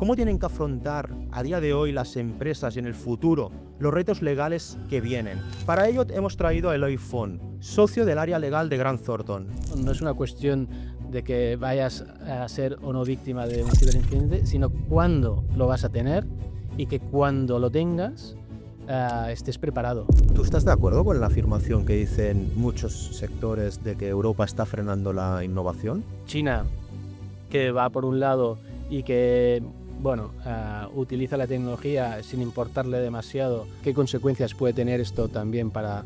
¿Cómo tienen que afrontar a día de hoy las empresas y en el futuro los retos legales que vienen? Para ello hemos traído a Eloy Font, socio del área legal de Grant Thornton. No es una cuestión de que vayas a ser o no víctima de un ciberincidente, sino cuándo lo vas a tener y que cuando lo tengas estés preparado. ¿Tú estás de acuerdo con la afirmación que dicen muchos sectores de que Europa está frenando la innovación? China, que va por un lado y que utiliza la tecnología sin importarle demasiado, ¿qué consecuencias puede tener esto también para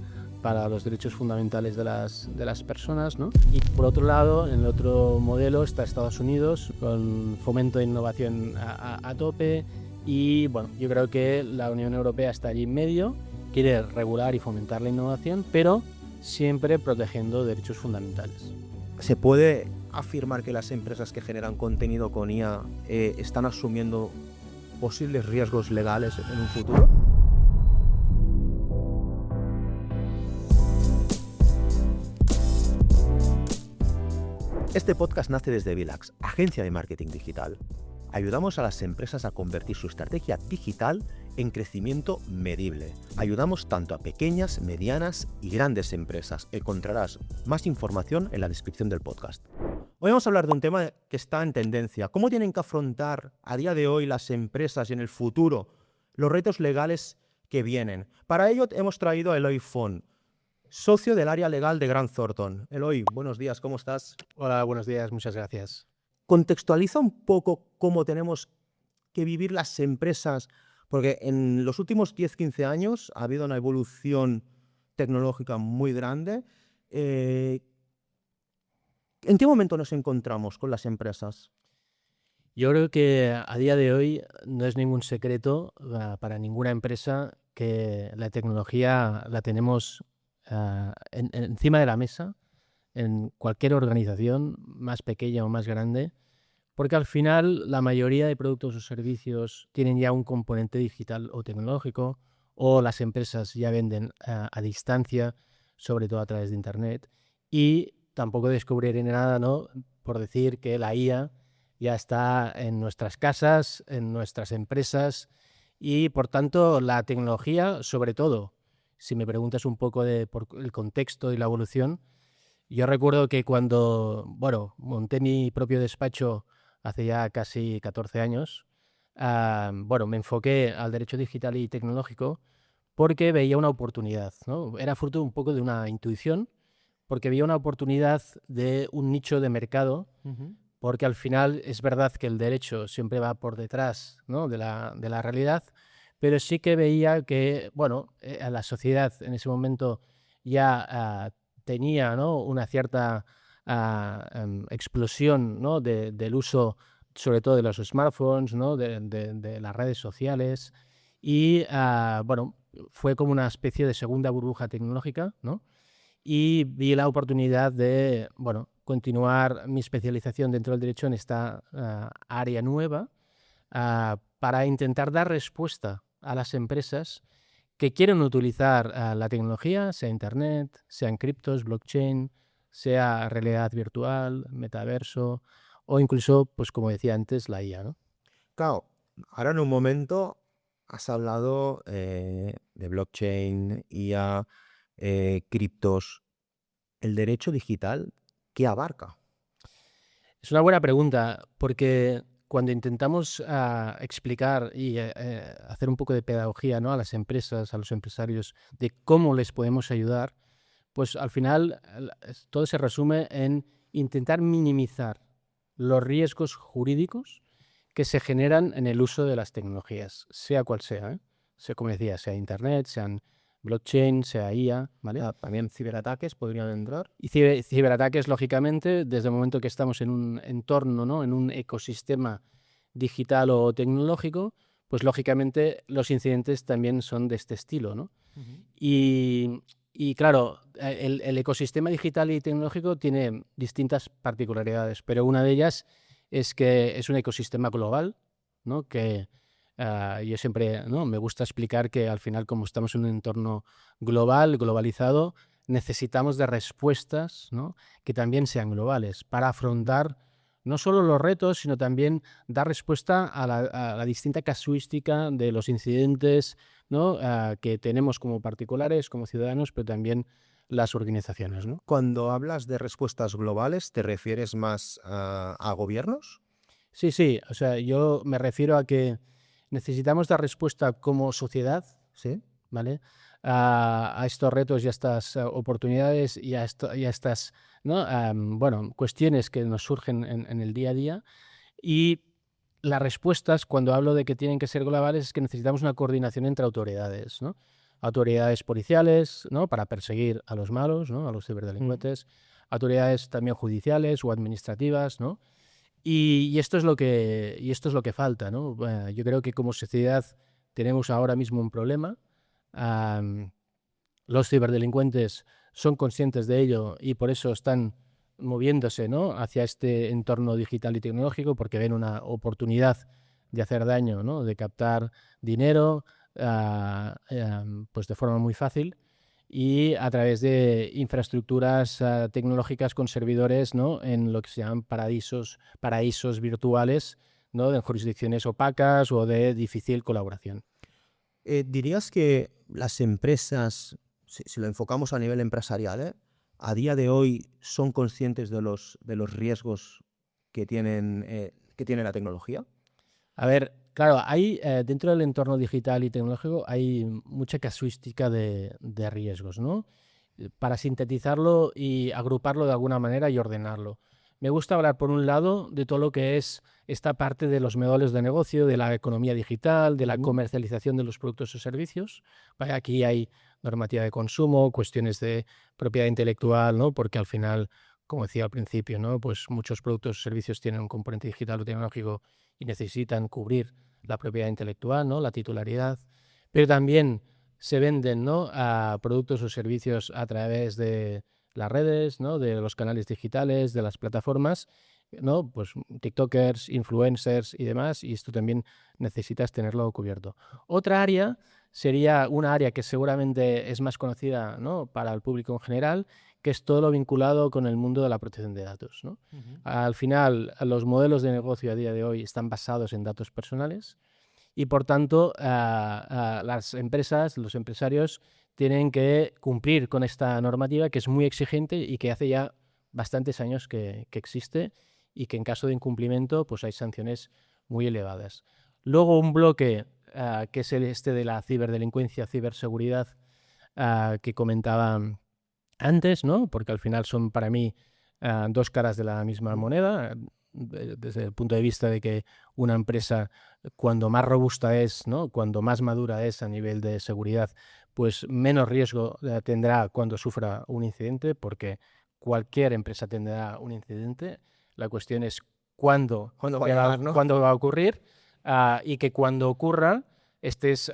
los derechos fundamentales de las personas, ¿no? Y por otro lado, en el otro modelo está Estados Unidos, con fomento de innovación a tope, y bueno, yo creo que la Unión Europea está allí en medio, quiere regular y fomentar la innovación, pero siempre protegiendo derechos fundamentales. ¿Se puede afirmar que las empresas que generan contenido con IA están asumiendo posibles riesgos legales en un futuro? Este podcast nace desde Vilax, agencia de marketing digital. Ayudamos a las empresas a convertir su estrategia digital en crecimiento medible. Ayudamos tanto a pequeñas, medianas y grandes empresas. Encontrarás más información en la descripción del podcast. Hoy vamos a hablar de un tema que está en tendencia. ¿Cómo tienen que afrontar a día de hoy las empresas y en el futuro los retos legales que vienen? Para ello hemos traído a Eloy Font, socio del área legal de Grant Thornton. Eloy, buenos días, ¿cómo estás? Hola, buenos días, muchas gracias. Contextualiza un poco cómo tenemos que vivir las empresas, porque en los últimos 10-15 años ha habido una evolución tecnológica muy grande. ¿En qué momento nos encontramos con las empresas? Yo creo que a día de hoy no es ningún secreto para ninguna empresa que la tecnología la tenemos encima de la mesa en cualquier organización, más pequeña o más grande, porque al final la mayoría de productos o servicios tienen ya un componente digital o tecnológico, o las empresas ya venden a distancia, sobre todo a través de Internet, y tampoco descubriré nada, ¿no?, por decir que la IA ya está en nuestras casas, en nuestras empresas, y por tanto la tecnología, sobre todo, si me preguntas un poco por el contexto y la evolución, yo recuerdo que cuando monté mi propio despacho hace ya casi 14 años, me enfoqué al derecho digital y tecnológico porque veía una oportunidad, ¿no? Era fruto un poco de una intuición, porque veía una oportunidad de un nicho de mercado, porque al final es verdad que el derecho siempre va por detrás, ¿no?, de la realidad, pero sí que veía que la sociedad en ese momento ya tenía, ¿no?, una cierta explosión, ¿no?, del uso, sobre todo de los smartphones, ¿no?, de las redes sociales, y fue como una especie de segunda burbuja tecnológica, ¿no? Y vi la oportunidad de continuar mi especialización dentro del derecho en esta área nueva, para intentar dar respuesta a las empresas que quieren utilizar la tecnología, sea Internet, sean criptos, blockchain, sea realidad virtual, metaverso, o incluso, pues como decía antes, la IA, ¿no? Claro, ahora en un momento has hablado de blockchain, IA, criptos. ¿El derecho digital qué abarca? Es una buena pregunta, porque cuando intentamos explicar y hacer un poco de pedagogía, ¿no?, a las empresas, a los empresarios, de cómo les podemos ayudar, pues al final todo se resume en intentar minimizar los riesgos jurídicos que se generan en el uso de las tecnologías, sea cual sea, ¿eh? Sea, como decía, sea Internet, sean blockchain, sea IA, ¿vale? También ciberataques podrían entrar. Y ciberataques, lógicamente, desde el momento que estamos en un entorno, ¿no?, en un ecosistema digital o tecnológico, pues lógicamente los incidentes también son de este estilo, ¿no? Y claro, el ecosistema digital y tecnológico tiene distintas particularidades, pero una de ellas es que es un ecosistema global, ¿no?, que yo siempre, ¿no?, me gusta explicar que al final, como estamos en un entorno globalizado, necesitamos de respuestas, ¿no?, que también sean globales para afrontar no solo los retos, sino también dar respuesta a la distinta casuística de los incidentes, ¿no? Que tenemos como particulares, como ciudadanos, pero también las organizaciones, ¿no? Cuando hablas de respuestas globales, ¿te refieres más a gobiernos? Sí, sí, o sea, yo me refiero a que necesitamos dar respuesta como sociedad, Sí. ¿vale? A estos retos y a estas oportunidades y a estas, ¿no? Bueno, cuestiones que nos surgen en el día a día. Y las respuestas, cuando hablo de que tienen que ser globales, es que necesitamos una coordinación entre autoridades, ¿no? Autoridades policiales, ¿no? Para perseguir a los malos, ¿no? A los Mm. ciberdelincuentes. Autoridades también judiciales o administrativas, ¿no? Y esto es lo que falta, ¿no? Yo creo que como sociedad tenemos ahora mismo un problema. Am, los ciberdelincuentes son conscientes de ello y por eso están moviéndose, ¿no? Hacia este entorno digital y tecnológico, porque ven una oportunidad de hacer daño, ¿no? De captar dinero, pues de forma muy fácil y a través de infraestructuras tecnológicas con servidores, ¿no? En lo que se llaman paraísos virtuales, ¿no? En jurisdicciones opacas o de difícil colaboración. ¿Dirías que las empresas, si lo enfocamos a nivel empresarial, a día de hoy son conscientes de los riesgos que tiene la tecnología? A ver, claro, hay dentro del entorno digital y tecnológico hay mucha casuística de riesgos, ¿no? Para sintetizarlo y agruparlo de alguna manera y ordenarlo. Me gusta hablar, por un lado, de todo lo que es esta parte de los modelos de negocio, de la economía digital, de la Ujú. comercialización de los productos o servicios. Vaya, aquí hay normativa de consumo, cuestiones de propiedad intelectual, ¿no? Porque al final, como decía al principio, ¿no? Pues muchos productos o servicios tienen un componente digital o tecnológico y necesitan cubrir la propiedad intelectual, ¿no? La titularidad. Pero también se venden, ¿no? A productos o servicios a través de las redes, ¿no? De los canales digitales, de las plataformas, ¿no? Pues TikTokers, influencers y demás, y esto también necesitas tenerlo cubierto. Otra área sería una área que seguramente es más conocida, ¿no? Para el público en general, que es todo lo vinculado con el mundo de la protección de datos, ¿no? Ujú. Al final, los modelos de negocio a día de hoy están basados en datos personales y, por tanto, las empresas, los empresarios, tienen que cumplir con esta normativa que es muy exigente y que hace ya bastantes años que existe y que en caso de incumplimiento pues hay sanciones muy elevadas. Luego un bloque que es este de la ciberdelincuencia, ciberseguridad, que comentaba antes, ¿no? Porque al final son para mí dos caras de la misma Ujú. moneda, desde el punto de vista de que una empresa, cuando más robusta es, ¿no? Cuando más madura es a nivel de seguridad, pues menos riesgo tendrá cuando sufra un incidente, porque cualquier empresa tendrá un incidente. La cuestión es cuándo, ¿Cuándo va a llegar, no? cuándo va a ocurrir, y que cuando ocurra estés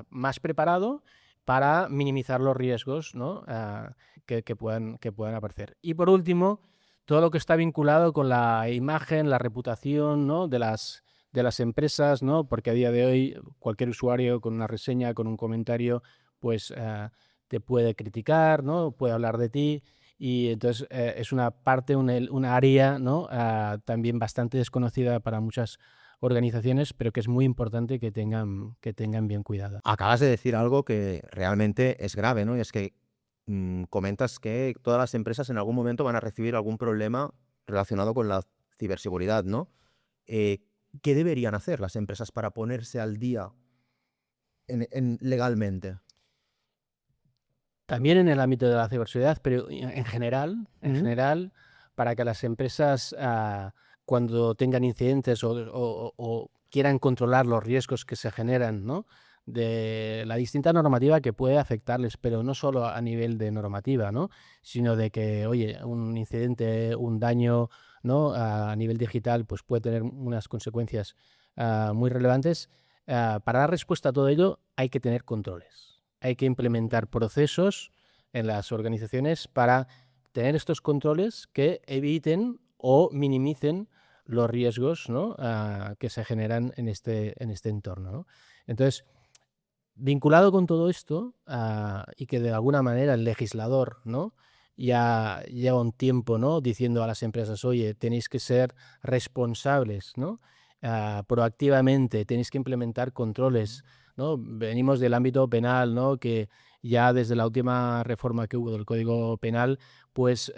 más preparado para minimizar los riesgos, ¿no? Que puedan aparecer. Y por último, todo lo que está vinculado con la imagen, la reputación, ¿no? de las empresas, ¿no? Porque a día de hoy cualquier usuario con una reseña, con un comentario, pues te puede criticar, ¿no? Puede hablar de ti. Y entonces es una parte, una área, ¿no? También bastante desconocida para muchas organizaciones, pero que es muy importante que tengan bien cuidada. Acabas de decir algo que realmente es grave, ¿no? Y es que comentas que todas las empresas en algún momento van a recibir algún problema relacionado con la ciberseguridad, ¿no? Eh, ¿Qué deberían hacer las empresas para ponerse al día legalmente? También en el ámbito de la ciberseguridad, pero en Ujú. general, para que las empresas, cuando tengan incidentes o quieran controlar los riesgos que se generan, ¿no? De la distinta normativa que puede afectarles, pero no solo a nivel de normativa, ¿no? Sino de que, oye, un incidente, un daño, ¿no? A nivel digital, pues puede tener unas consecuencias muy relevantes. Para dar respuesta a todo ello hay que tener controles. Hay que implementar procesos en las organizaciones para tener estos controles que eviten o minimicen los riesgos, ¿no? Que se generan en este entorno, ¿no? Entonces, vinculado con todo esto, y que de alguna manera el legislador, ¿no? ya lleva un tiempo, ¿no?, diciendo a las empresas, oye, tenéis que ser responsables, ¿no? Proactivamente, tenéis que implementar controles, ¿no? Venimos del ámbito penal, ¿no?, que ya desde la última reforma que hubo del Código Penal, pues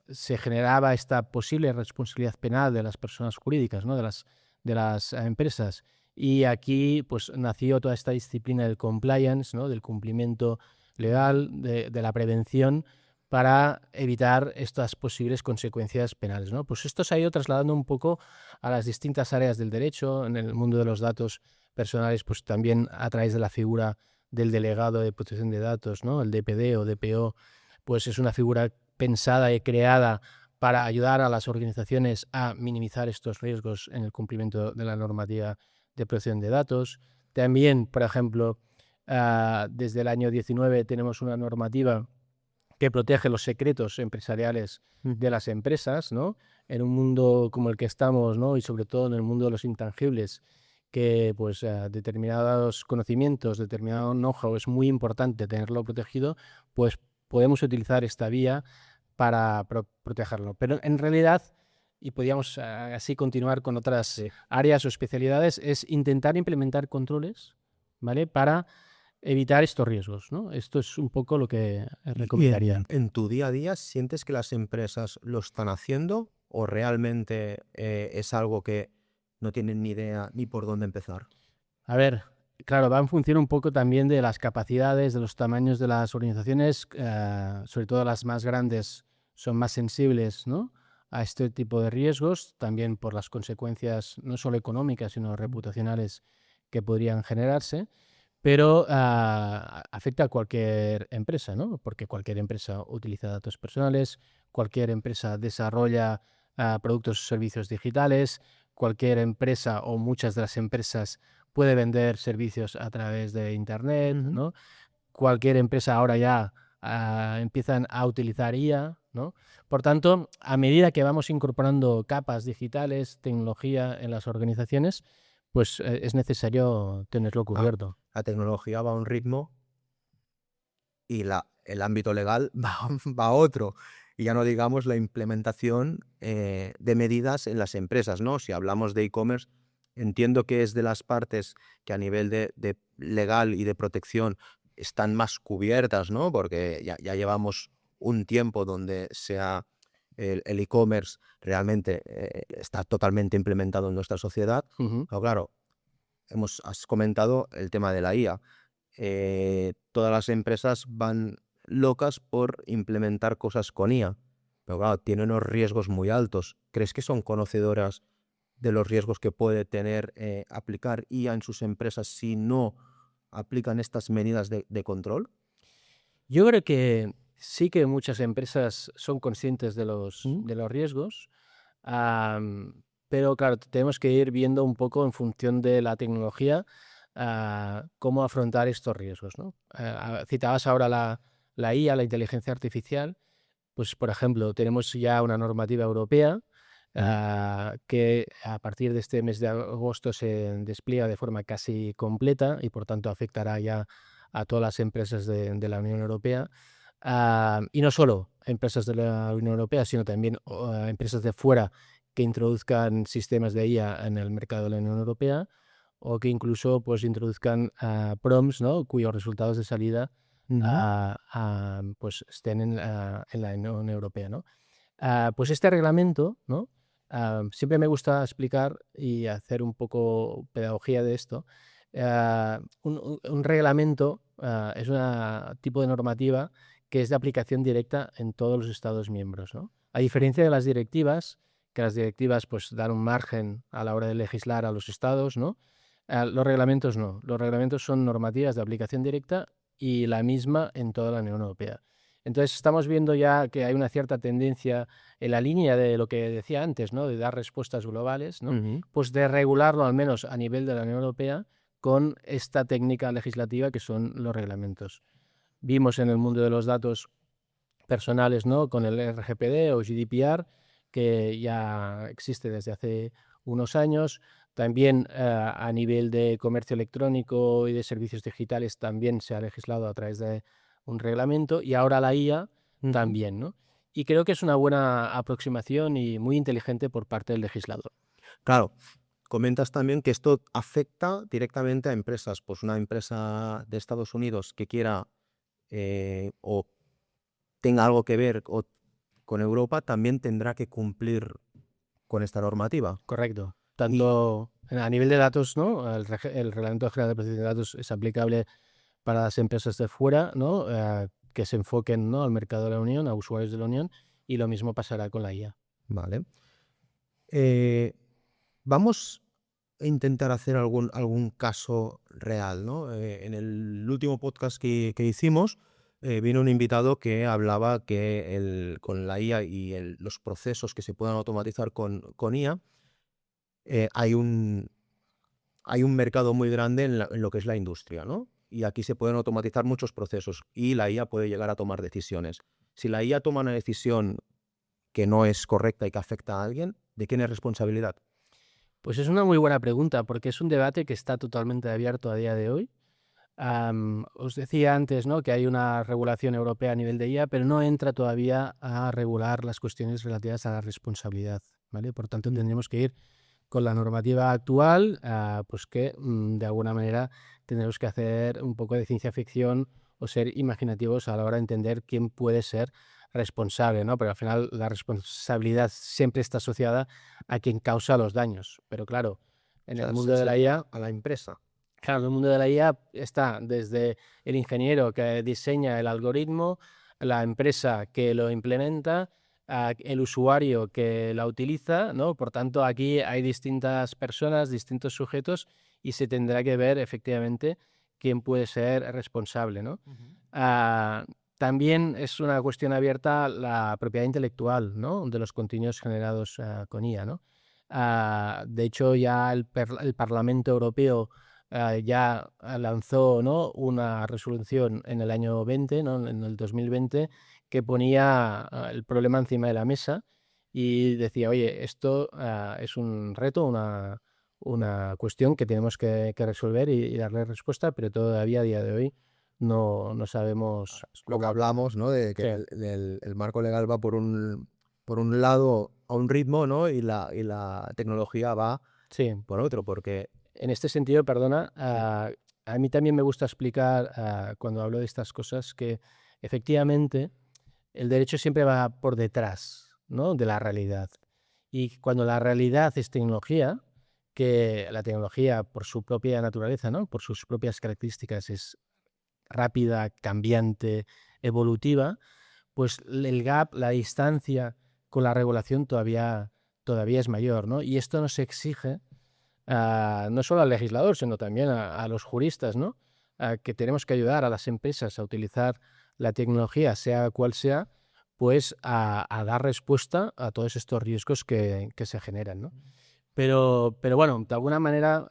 se generaba esta posible responsabilidad penal de las personas jurídicas, ¿no?, de las empresas. Y aquí pues nació toda esta disciplina del compliance, ¿no?, del cumplimiento legal, de la prevención, para evitar estas posibles consecuencias penales, ¿no? Pues esto se ha ido trasladando un poco a las distintas áreas del derecho. En el mundo de los datos personales, pues también a través de la figura del delegado de protección de datos, ¿no?, el DPD o DPO, pues es una figura pensada y creada para ayudar a las organizaciones a minimizar estos riesgos en el cumplimiento de la normativa de protección de datos. También, por ejemplo, desde el año 19 tenemos una normativa que protege los secretos empresariales de las empresas, ¿no? En un mundo como el que estamos, ¿no?, y sobre todo en el mundo de los intangibles, que pues determinados conocimientos, determinado know-how es muy importante tenerlo protegido, pues podemos utilizar esta vía para protegerlo. Pero en realidad, y podríamos así continuar con otras Sí. áreas o especialidades, es intentar implementar controles, ¿vale?, para evitar estos riesgos, ¿no? Esto es un poco lo que Y recomendaría. en tu día a día, ¿sientes que las empresas lo están haciendo o realmente es algo que no tienen ni idea ni por dónde empezar? A ver, claro, va en función un poco también de las capacidades, de los tamaños de las organizaciones, sobre todo las más grandes son más sensibles, ¿no?, a este tipo de riesgos, también por las consecuencias no solo económicas, sino reputacionales que podrían generarse, pero afecta a cualquier empresa, ¿no?, porque cualquier empresa utiliza datos personales, cualquier empresa desarrolla productos o servicios digitales, cualquier empresa o muchas de las empresas puede vender servicios a través de Internet, Ujú. ¿no? Cualquier empresa ahora ya empiezan a utilizar IA, ¿no? Por tanto, a medida que vamos incorporando capas digitales, tecnología en las organizaciones, pues es necesario tenerlo Ah, cubierto. la tecnología va a un ritmo y el ámbito legal va a otro. Y ya no digamos la implementación de medidas en las empresas, ¿no? Si hablamos de e-commerce, entiendo que es de las partes que a nivel de legal y de protección están más cubiertas, ¿no? Porque ya llevamos un tiempo donde el e-commerce realmente está totalmente implementado en nuestra sociedad. Ujú. Pero claro, has comentado el tema de la IA. Todas las empresas van locas por implementar cosas con IA, pero claro, tiene unos riesgos muy altos. ¿Crees que son conocedoras de los riesgos que puede tener aplicar IA en sus empresas si no aplican estas medidas de control? Yo creo que sí que muchas empresas son conscientes Mm. de los riesgos, pero claro, tenemos que ir viendo un poco en función de la tecnología cómo afrontar estos riesgos, ¿no? Citabas ahora la IA, la inteligencia artificial. Pues, por ejemplo, tenemos ya una normativa europea que a partir de este mes de agosto se despliega de forma casi completa y, por tanto, afectará ya a todas las empresas de la Unión Europea. Y no solo empresas de la Unión Europea, sino también empresas de fuera que introduzcan sistemas de IA en el mercado de la Unión Europea o que incluso pues, introduzcan prompts, ¿no?, cuyos resultados de salida Ujú. pues estén en la Unión Europea, ¿no? Pues este reglamento, ¿no?, siempre me gusta explicar y hacer un poco pedagogía de esto. Un reglamento es un tipo de normativa que es de aplicación directa en todos los Estados miembros, ¿no? A diferencia de las directivas, que las directivas pues dan un margen a la hora de legislar a los estados, ¿no? Los reglamentos no. Los reglamentos son normativas de aplicación directa y la misma en toda la Unión Europea. Entonces estamos viendo ya que hay una cierta tendencia en la línea de lo que decía antes, ¿no?, de dar respuestas globales, ¿no?, Ujú. pues de regularlo al menos a nivel de la Unión Europea con esta técnica legislativa que son los reglamentos. Vimos en el mundo de los datos personales, ¿no?, con el RGPD o GDPR, que ya existe desde hace unos años. También a nivel de comercio electrónico y de servicios digitales también se ha legislado a través de un reglamento. Y ahora la IA, Ujú. también, ¿no? Y creo que es una buena aproximación y muy inteligente por parte del legislador. Claro, comentas también que esto afecta directamente a empresas. Pues una empresa de Estados Unidos que quiera o tenga algo que ver con Europa también tendrá que cumplir con esta normativa. Correcto. Y Tanto a nivel de datos, ¿no? El Reglamento General de Protección de Datos es aplicable para las empresas de fuera, ¿no? Que se enfoquen, ¿no? Al mercado de la Unión, a usuarios de la Unión, y lo mismo pasará con la IA. vale. Eh, Vamos a intentar hacer algún caso real, ¿no? En el último podcast que hicimos, vino un invitado que hablaba que con la IA y los procesos que se puedan automatizar con IA, hay un mercado muy grande en lo que es la industria, ¿no? Y aquí se pueden automatizar muchos procesos y la IA puede llegar a tomar decisiones. Si la IA toma una decisión que no es correcta y que afecta a alguien, ¿de quién es responsabilidad? Pues es una muy buena pregunta, porque es un debate que está totalmente abierto a día de hoy. Os decía antes, ¿no? Que hay una regulación europea a nivel de IA, pero no entra todavía a regular las cuestiones relativas a la responsabilidad, ¿vale? Por tanto, Mm. tendremos que ir con la normativa actual, pues que de alguna manera tendremos que hacer un poco de ciencia ficción o ser imaginativos a la hora de entender quién puede ser responsable, ¿no? Pero al final la responsabilidad siempre está asociada a quien causa los daños. Pero claro, O en el sea, mundo de la sería IA, a la empresa. claro, en el mundo de la IA está desde el ingeniero que diseña el algoritmo, la empresa que lo implementa, el usuario que la utiliza, ¿no? Por tanto, aquí hay distintas personas, distintos sujetos y se tendrá que ver efectivamente quién puede ser responsable, ¿no? Ujú. Ah, también es una cuestión abierta la propiedad intelectual, ¿no? De los contenidos generados con IA, ¿no? De hecho, ya el Parlamento Europeo ya lanzó, ¿no? Una resolución en el año 20, ¿no? En el 2020, que ponía el problema encima de la mesa y decía, oye, esto es un reto, una cuestión que tenemos que resolver y darle respuesta, pero todavía a día de hoy no sabemos Lo que cómo. hablamos, ¿no? De que Sí, el marco legal va por un lado a un ritmo, ¿no? Y la tecnología va sí. por otro, porque En este sentido, perdona, sí. a mí también me gusta explicar cuando hablo de estas cosas que efectivamente el derecho siempre va por detrás, ¿no? De la realidad. Y cuando la realidad es tecnología, que la tecnología por su propia naturaleza, ¿no? Por sus propias características es rápida, cambiante, evolutiva, pues el gap, la distancia con la regulación todavía es mayor, ¿no? Y esto nos exige no solo al legislador, sino también a los juristas, ¿no? Que tenemos que ayudar a las empresas a utilizar la tecnología, sea cual sea, pues a dar respuesta a todos estos riesgos que se generan, ¿no? Pero bueno, de alguna manera,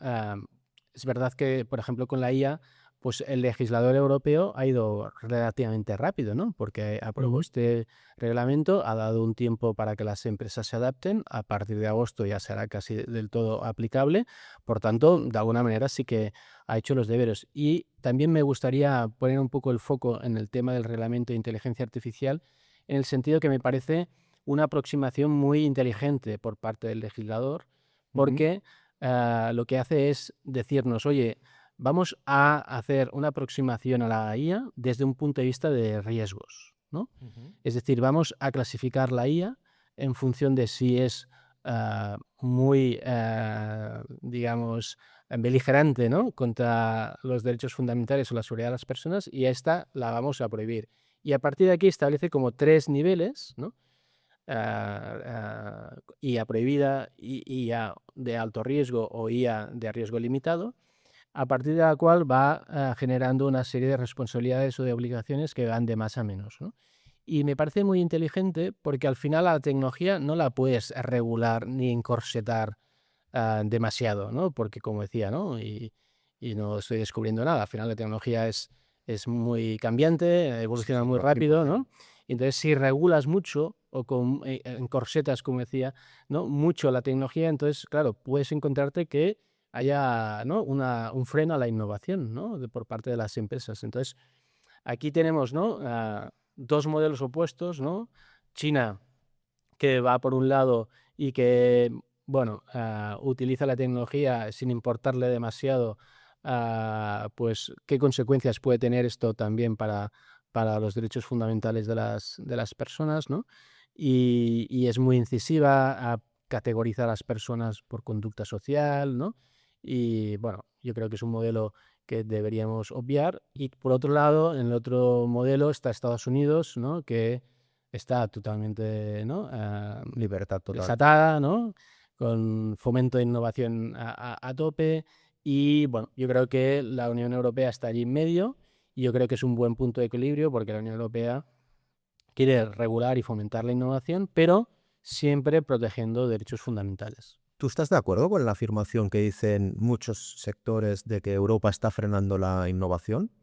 es verdad que, por ejemplo, con la IA, pues el legislador europeo ha ido relativamente rápido, ¿no? Porque aprobó Ujú. este reglamento, ha dado un tiempo para que las empresas se adapten, a partir de agosto ya será casi del todo aplicable, por tanto, de alguna manera sí que ha hecho los deberes. Y también me gustaría poner un poco el foco en el tema del reglamento de inteligencia artificial, en el sentido que me parece una aproximación muy inteligente por parte del legislador, Ujú. porque lo que hace es decirnos, oye, vamos a hacer una aproximación a la IA desde un punto de vista de riesgos, ¿no? Ujú. Es decir, vamos a clasificar la IA en función de si es muy, digamos, beligerante, ¿no? Contra los derechos fundamentales o la seguridad de las personas, y a esta la vamos a prohibir. Y a partir de aquí establece como 3 niveles, ¿no? IA prohibida, IA de alto riesgo o IA de riesgo limitado, a partir de la cual va generando una serie de responsabilidades o de obligaciones que van de más a menos, ¿no? Y me parece muy inteligente porque al final a la tecnología no la puedes regular ni encorsetar demasiado, ¿no? Porque como decía, ¿no? Y no estoy descubriendo nada, al final la tecnología es muy cambiante, Sí, evoluciona sí, muy rápido, 100%. ¿no? Entonces, si regulas mucho o encorsetas, como decía, ¿no? Mucho la tecnología, entonces, claro, puedes encontrarte que haya, ¿no? Un freno a la innovación, ¿no? Por parte de las empresas. Entonces, aquí tenemos, ¿no? dos modelos opuestos, ¿no? China, que va por un lado y que, bueno, utiliza la tecnología sin importarle demasiado, pues qué consecuencias puede tener esto también para los derechos fundamentales de las personas, ¿no? Y es muy incisiva, categoriza a las personas por conducta social, ¿no? Y bueno, yo creo que es un modelo que deberíamos obviar. Y por otro lado, en el otro modelo está Estados Unidos, ¿no? Que está totalmente, ¿no? Libertad total. Desatada, ¿no? Con fomento de innovación a tope. Y bueno, yo creo que la Unión Europea está allí en medio y yo creo que es un buen punto de equilibrio porque la Unión Europea quiere regular y fomentar la innovación, pero siempre protegiendo derechos fundamentales. ¿Tú estás de acuerdo con la afirmación que dicen muchos sectores de que Europa está frenando la innovación con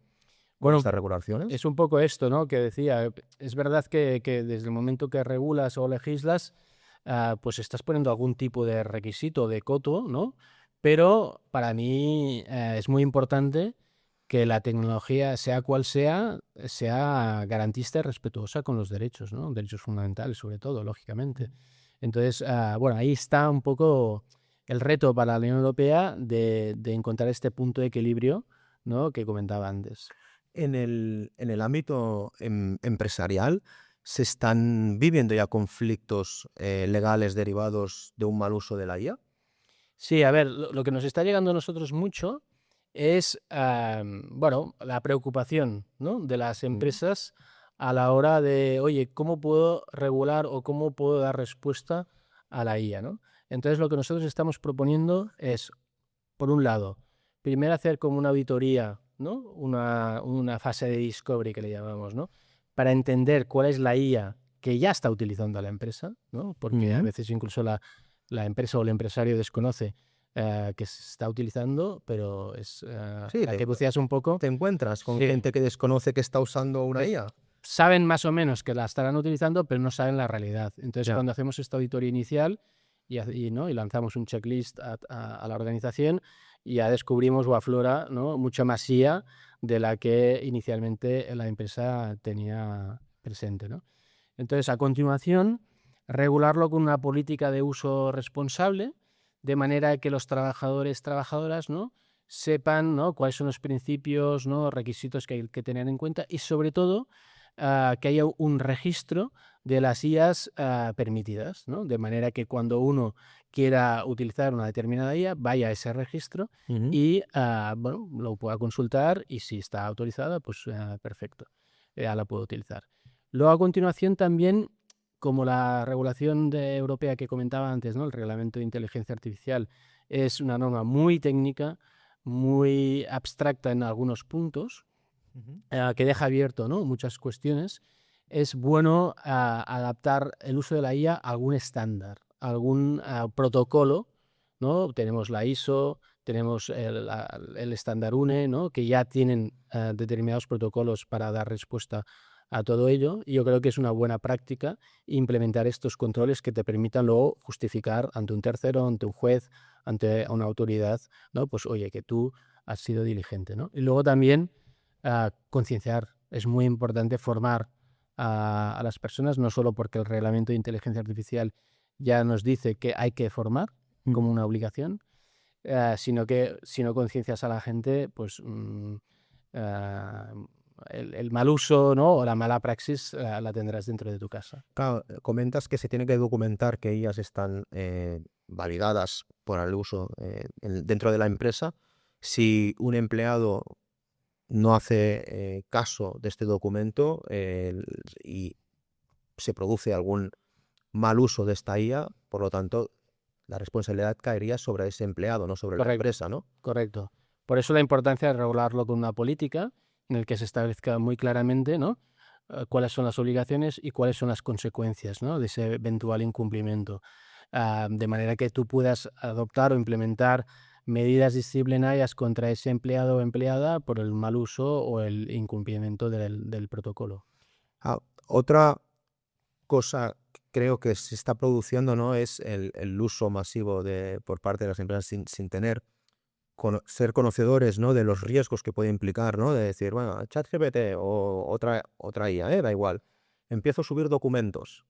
Bueno, estas regulaciones? es un poco esto, ¿no? Que decía, es verdad que desde el momento que regulas o legislas, pues estás poniendo algún tipo de requisito, de coto, ¿no? Pero para mí es muy importante que la tecnología, sea cual sea, sea garantista y respetuosa con los derechos, ¿no? Derechos fundamentales, sobre todo, lógicamente. Entonces, bueno, ahí está un poco el reto para la Unión Europea de encontrar este punto de equilibrio, ¿no? Que comentaba antes. En el ámbito empresarial, ¿se están viviendo ya conflictos legales derivados de un mal uso de la IA? Sí, a ver, lo que nos está llegando a nosotros mucho es, bueno, la preocupación, ¿no? De las empresas a la hora de, oye, ¿cómo puedo regular o cómo puedo dar respuesta a la IA, ¿no? Entonces, lo que nosotros estamos proponiendo es, por un lado, primero hacer como una auditoría, ¿no? Una fase de discovery que le llamamos, ¿no? Para entender cuál es la IA que ya está utilizando la empresa, ¿no? Porque a veces incluso la empresa o el empresario desconoce que se está utilizando, pero es Sí, la que buceas un poco. ¿te encuentras con Sí. gente que desconoce que está usando una IA? Saben más o menos que la estarán utilizando, pero no saben la realidad. Entonces, Ya. cuando hacemos esta auditoría inicial ¿no? y lanzamos un checklist a la organización, ya descubrimos o aflora, ¿no? mucha más IA de la que inicialmente la empresa tenía presente, ¿no? Entonces, a continuación, regularlo con una política de uso responsable, de manera que los trabajadores, trabajadoras, ¿no? sepan, ¿no? cuáles son los principios, ¿no? requisitos que hay que tener en cuenta y, sobre todo, que haya un registro de las IAs permitidas, ¿no? De manera que cuando uno quiera utilizar una determinada IA, vaya a ese registro y bueno, lo pueda consultar y si está autorizada, pues perfecto, ya la puedo utilizar. Luego, a continuación, también, como la regulación europea que comentaba antes, ¿no? El Reglamento de Inteligencia Artificial es una norma muy técnica, muy abstracta en algunos puntos, que deja abierto, ¿no? muchas cuestiones, es bueno adaptar el uso de la IA a algún estándar, algún protocolo, ¿no? Tenemos la ISO, tenemos el estándar UNE, ¿no? que ya tienen determinados protocolos para dar respuesta a todo ello, y yo creo que es una buena práctica implementar estos controles que te permitan luego justificar ante un tercero, ante un juez, ante una autoridad, ¿no? Pues oye, que tú has sido diligente, ¿no? Y luego también concienciar. Es muy importante formar a las personas, no solo porque el reglamento de inteligencia artificial ya nos dice que hay que formar como una obligación, sino que si no conciencias a la gente, pues el mal uso, ¿no? o la mala praxis la tendrás dentro de tu casa. Claro, comentas que se tiene que documentar que ellas están validadas por el uso dentro de la empresa. Si un empleado no hace caso de este documento y se produce algún mal uso de esta IA, por lo tanto, la responsabilidad caería sobre ese empleado, no sobre la Correcto. empresa, ¿no? Correcto. Por eso la importancia de regularlo con una política en la que se establezca muy claramente, ¿no? Cuáles son las obligaciones y cuáles son las consecuencias, ¿no? de ese eventual incumplimiento. De manera que tú puedas adoptar o implementar medidas disciplinarias contra ese empleado o empleada por el mal uso o el incumplimiento del protocolo. Otra cosa que creo que se está produciendo, ¿no? es el uso masivo por parte de las empresas sin tener ser conocedores, ¿no?, de los riesgos que puede implicar, ¿no? De decir, bueno, ChatGPT o otra IA, da igual. Empiezo a subir documentos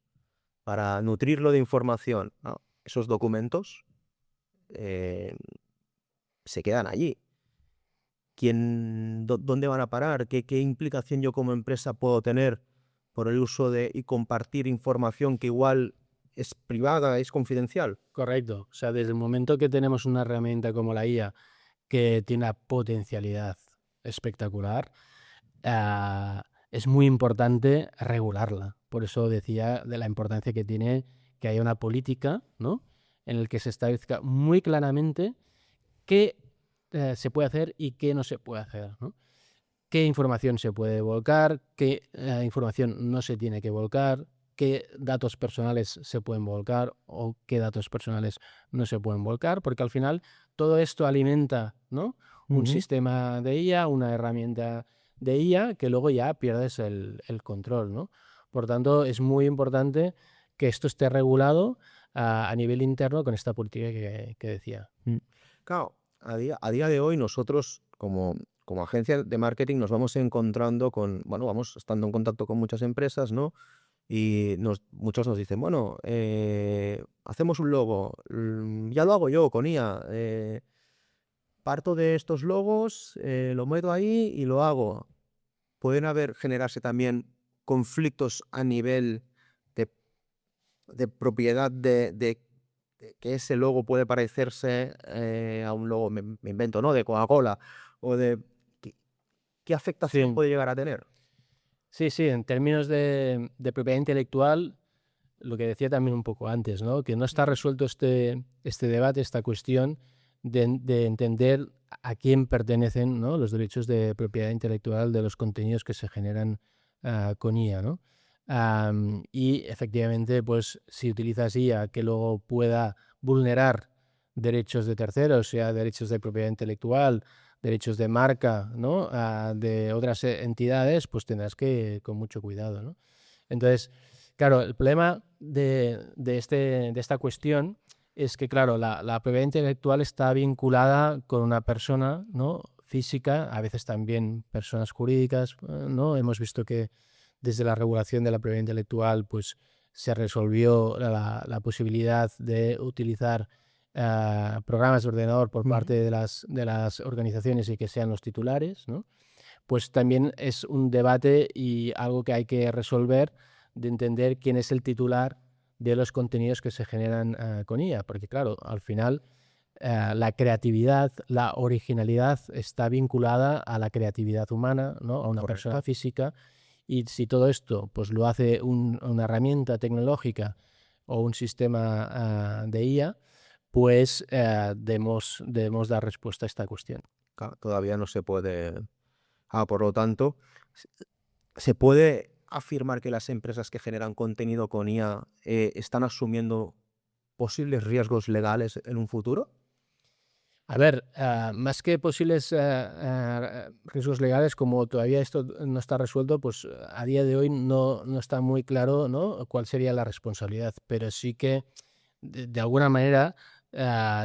para nutrirlo de información, ¿no? Esos documentos eh, se quedan allí. ¿Dónde van a parar? ¿Qué implicación yo como empresa puedo tener por el uso y compartir información que igual es privada, es confidencial? Correcto. O sea, desde el momento que tenemos una herramienta como la IA que tiene una potencialidad espectacular, es muy importante regularla. Por eso decía de la importancia que tiene que haya una política, ¿no?, en el que se establezca muy claramente qué se puede hacer y qué no se puede hacer, ¿no? Qué información se puede volcar, qué información no se tiene que volcar, qué datos personales se pueden volcar o qué datos personales no se pueden volcar, porque al final todo esto alimenta, ¿no?, un sistema de IA, una herramienta de IA que luego ya pierdes el control, ¿no? Por tanto, es muy importante que esto esté regulado a nivel interno con esta política que decía. Claro, a día de hoy nosotros como agencia de marketing nos vamos encontrando vamos estando en contacto con muchas empresas, ¿no? Y muchos nos dicen, bueno, hacemos un logo, ya lo hago yo con IA, parto de estos logos, lo meto ahí y lo hago. Pueden generarse también conflictos a nivel de, de propiedad de que ese logo puede parecerse a un logo, me invento, ¿no?, de Coca-Cola, o de ¿qué, qué afectación Sí. puede llegar a tener? Sí, sí, en términos de propiedad intelectual, lo que decía también un poco antes, ¿no?, que no está resuelto este debate, esta cuestión de entender a quién pertenecen, ¿no?, los derechos de propiedad intelectual de los contenidos que se generan con IA, ¿no? Y efectivamente, pues si utilizas IA que luego pueda vulnerar derechos de terceros, sea derechos de propiedad intelectual, derechos de marca, ¿no?, de otras entidades, pues tendrás que con mucho cuidado, ¿no? Entonces, claro, el problema de esta cuestión es que, claro, la propiedad intelectual está vinculada con una persona, ¿no?, física, a veces también personas jurídicas, ¿no? Hemos visto que desde la regulación de la propiedad intelectual, pues se resolvió la posibilidad de utilizar programas de ordenador por parte de las organizaciones y que sean los titulares, ¿no? Pues también es un debate y algo que hay que resolver, de entender quién es el titular de los contenidos que se generan con IA, porque claro, al final la creatividad, la originalidad está vinculada a la creatividad humana, ¿no?, a una persona Correcto. física, y si todo esto pues lo hace una herramienta tecnológica o un sistema de IA, pues debemos dar respuesta a esta cuestión. Todavía no se puede. Por lo tanto, ¿se se puede afirmar que las empresas que generan contenido con IA están asumiendo posibles riesgos legales en un futuro? A ver, más que posibles riesgos legales, como todavía esto no está resuelto, pues a día de hoy no está muy claro, ¿no?, cuál sería la responsabilidad, pero sí que de alguna manera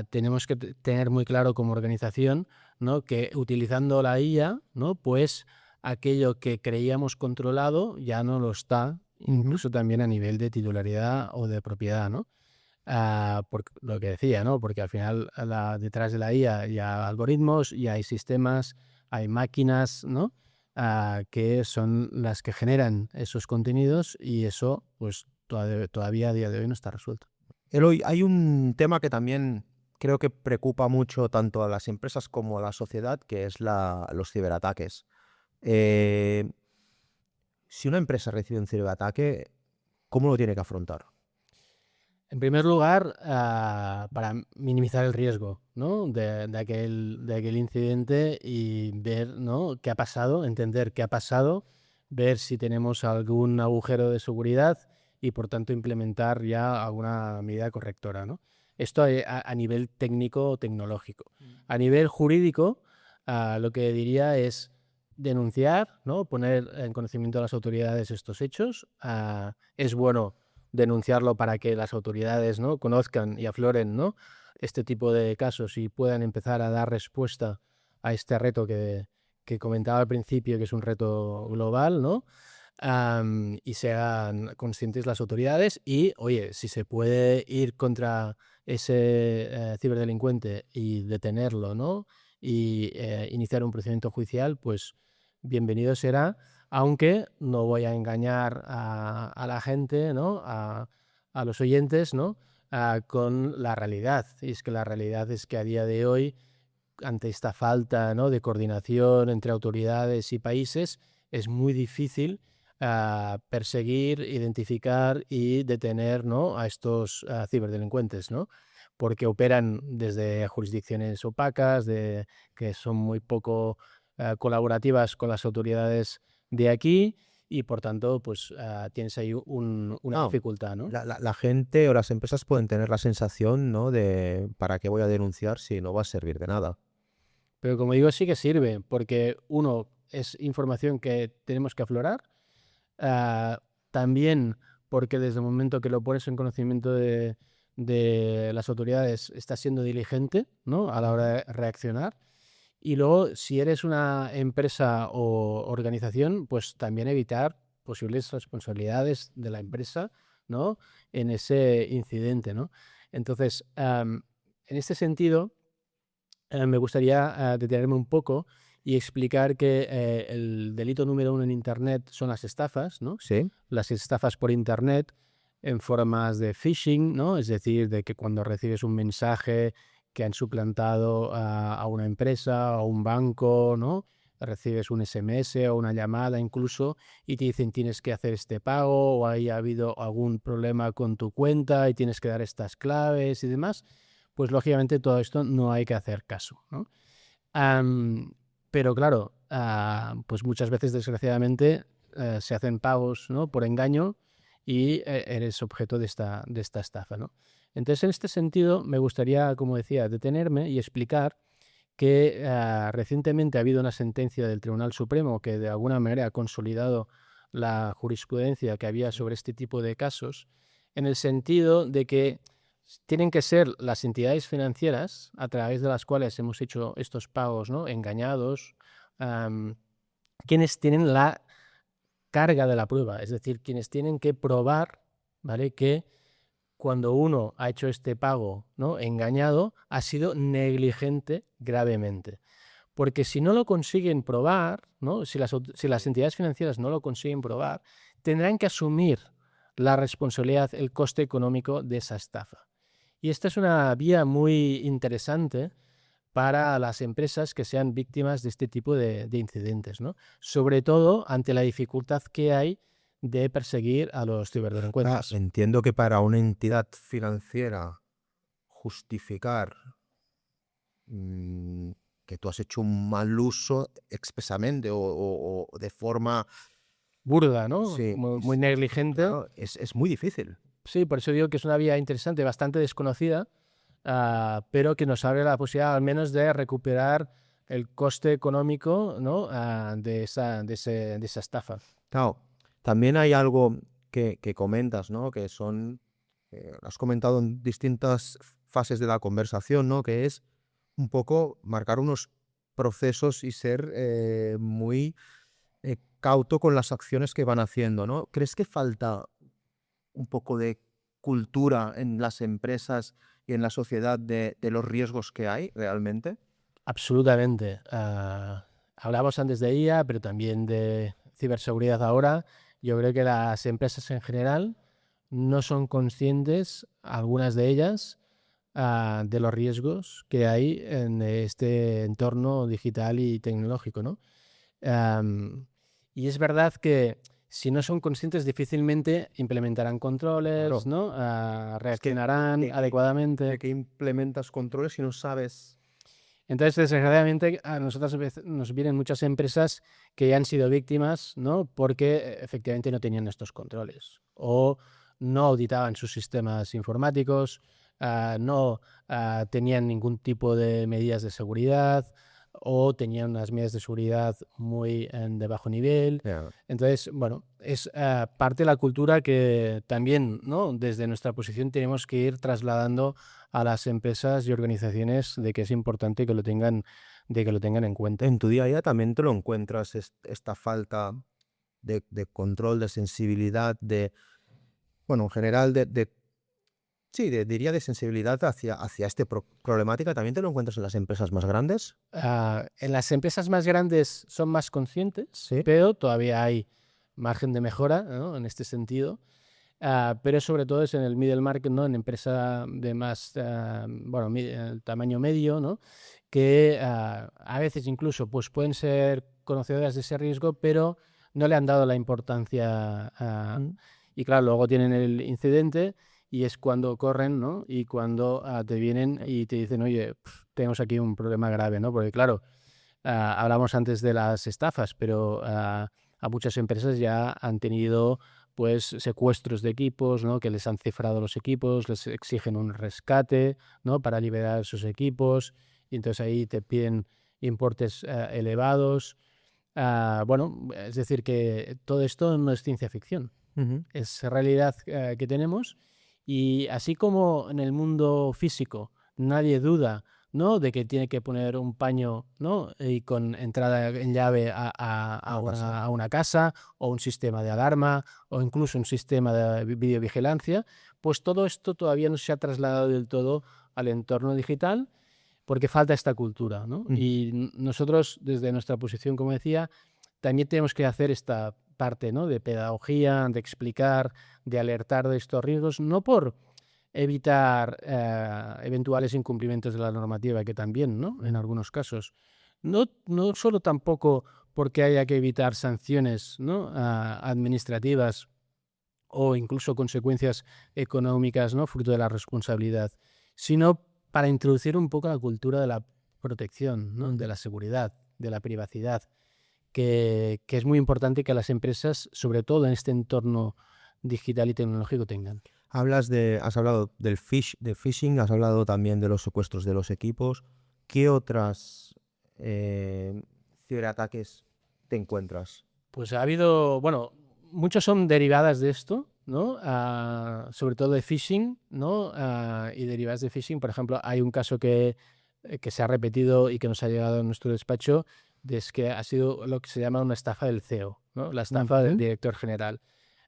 tenemos que tener muy claro como organización, ¿no?, que utilizando la IA, ¿no?, pues aquello que creíamos controlado ya no lo está, incluso también a nivel de titularidad o de propiedad, ¿no? Por lo que decía, ¿no?, porque al final detrás de la IA hay algoritmos y hay sistemas, hay máquinas, ¿no?, que son las que generan esos contenidos, y eso pues todavía a día de hoy no está resuelto. Eloy, hay un tema que también creo que preocupa mucho tanto a las empresas como a la sociedad, que es los ciberataques. Eh, si una empresa recibe un ciberataque, ¿cómo lo tiene que afrontar? En primer lugar, para minimizar el riesgo, ¿no?, de aquel incidente, y ver, ¿no?, qué ha pasado, entender qué ha pasado, ver si tenemos algún agujero de seguridad y, por tanto, implementar ya alguna medida correctora, ¿no? Esto a nivel técnico o tecnológico. A nivel jurídico, lo que diría es denunciar, ¿no?, poner en conocimiento de las autoridades estos hechos. Es bueno denunciarlo para que las autoridades, ¿no?, conozcan y afloren, ¿no?, este tipo de casos y puedan empezar a dar respuesta a este reto que comentaba al principio, que es un reto global, ¿no? Y sean conscientes las autoridades y, oye, si se puede ir contra ese ciberdelincuente y detenerlo, ¿no? Y iniciar un procedimiento judicial, pues bienvenido será, aunque no voy a engañar a la gente, ¿no? A los oyentes, ¿no? Con la realidad. Y es que la realidad es que a día de hoy, ante esta falta, ¿no? de coordinación entre autoridades y países, es muy difícil perseguir, identificar y detener, ¿no? a estos ciberdelincuentes, ¿no? Porque operan desde jurisdicciones opacas, que son muy poco colaborativas con las autoridades de aquí y, por tanto, pues tienes ahí una No, dificultad, ¿no? la gente o las empresas pueden tener la sensación, ¿no? de ¿para qué voy a denunciar si no va a servir de nada? Pero como digo, sí que sirve, porque uno, es información que tenemos que aflorar. Ah, También porque desde el momento que lo pones en conocimiento de las autoridades, estás siendo diligente, ¿no? a la hora de reaccionar. Y luego, si eres una empresa o organización, pues también evitar posibles responsabilidades de la empresa, ¿no? en ese incidente, ¿no? Entonces, en este sentido, me gustaría detenerme un poco y explicar que el delito número uno en Internet son las estafas, ¿no? Sí. Las estafas por Internet en formas de phishing, ¿no? Es decir, de que cuando recibes un mensaje que han suplantado a una empresa o un banco, ¿no? Recibes un SMS o una llamada incluso y te dicen tienes que hacer este pago o ha habido algún problema con tu cuenta y tienes que dar estas claves y demás, pues lógicamente todo esto no hay que hacer caso, ¿no? Am, pero claro, pues muchas veces desgraciadamente se hacen pagos, ¿no? por engaño y eres objeto de esta estafa, ¿no? Entonces, en este sentido, me gustaría, como decía, detenerme y explicar que recientemente ha habido una sentencia del Tribunal Supremo que de alguna manera ha consolidado la jurisprudencia que había sobre este tipo de casos, en el sentido de que tienen que ser las entidades financieras a través de las cuales hemos hecho estos pagos, ¿no? engañados, am, quienes tienen la carga de la prueba, es decir, quienes tienen que probar, ¿vale? que cuando uno ha hecho este pago, ¿no? engañado, ha sido negligente gravemente. Porque si no lo consiguen probar, ¿no? Si las entidades financieras no lo consiguen probar, tendrán que asumir la responsabilidad, el coste económico de esa estafa. Y esta es una vía muy interesante para las empresas que sean víctimas de este tipo de incidentes, ¿no? Sobre todo ante la dificultad que hay de perseguir a los ciberdelincuentes. Entiendo que para una entidad financiera justificar que tú has hecho un mal uso expresamente o de forma... Burda, ¿no? Sí, Muy negligente. claro, es muy difícil. Sí, por eso digo que es una vía interesante, bastante desconocida, pero que nos abre la posibilidad al menos de recuperar el coste económico, ¿no? de esa estafa. Claro, también hay algo que comentas, ¿no? Que son, has comentado en distintas fases de la conversación, ¿no? Que es un poco marcar unos procesos y ser muy cauto con las acciones que van haciendo, ¿no? ¿Crees que falta un poco de cultura en las empresas y en la sociedad de los riesgos que hay realmente? Absolutamente. Hablamos antes de IA, pero también de ciberseguridad ahora. Yo creo que las empresas en general no son conscientes, algunas de ellas, de los riesgos que hay en este entorno digital y tecnológico, ¿no? Y es verdad que si no son conscientes difícilmente implementarán controles, Claro. ¿no? Es que Reaccionarán de adecuadamente. de que implementas controles si no sabes... Entonces, desgraciadamente, a nosotras nos vienen muchas empresas que ya han sido víctimas, ¿no? Porque efectivamente no tenían estos controles o no auditaban sus sistemas informáticos, no tenían ningún tipo de medidas de seguridad, o tenían unas medidas de seguridad muy de bajo nivel. Ya. Entonces, bueno, es parte de la cultura que también, ¿no? Desde nuestra posición tenemos que ir trasladando a las empresas y organizaciones de que es importante que lo tengan, de que lo tengan en cuenta. En tu día a día también te lo encuentras esta falta de control, de sensibilidad, bueno, en general sí, diría de sensibilidad hacia esta problemática. ¿También te lo encuentras en las empresas más grandes? En las empresas más grandes son más conscientes, Sí. pero todavía hay margen de mejora, ¿no? En este sentido. Pero sobre todo es en el middle market, ¿no? En empresa de más, bueno, tamaño medio, ¿no? Que a veces incluso pues, pueden ser conocedoras de ese riesgo, pero no le han dado la importancia. Y claro, luego tienen el incidente y es cuando corren, ¿no? Y cuando te vienen y te dicen, oye, tenemos aquí un problema grave, ¿no? Porque claro, hablamos antes de las estafas, pero a muchas empresas ya han tenido pues secuestros de equipos, ¿no? Que les han cifrado los equipos, les exigen un rescate, ¿no? Para liberar sus equipos, y entonces ahí te piden importes elevados. Bueno, es decir, que todo esto no es ciencia ficción, es realidad que tenemos, y así como en el mundo físico nadie duda, ¿no? De que tiene que poner un paño, ¿no? Y con entrada en llave a una casa, o un sistema de alarma, o incluso un sistema de videovigilancia, pues todo esto todavía no se ha trasladado del todo al entorno digital porque falta esta cultura, ¿no? Y nosotros, desde nuestra posición, como decía, también tenemos que hacer esta parte, ¿no? De pedagogía, de explicar, de alertar de estos riesgos, no por evitar eventuales incumplimientos de la normativa, que también, ¿no? En algunos casos. No solo tampoco porque haya que evitar sanciones, ¿no? Administrativas o incluso consecuencias económicas, ¿no? Fruto de la responsabilidad, sino para introducir un poco la cultura de la protección, ¿no? De la seguridad, de la privacidad, que es muy importante que las empresas, sobre todo en este entorno digital y tecnológico, tengan. Has hablado de phishing, has hablado también de los secuestros de los equipos. ¿Qué otras ciberataques te encuentras? Pues ha habido, bueno, muchos son derivadas de esto, ¿no? Sobre todo de phishing, ¿no? Y derivadas de phishing, por ejemplo, hay un caso que se ha repetido y que nos ha llegado a nuestro despacho, es que ha sido lo que se llama una estafa del CEO, ¿no? La estafa del director general.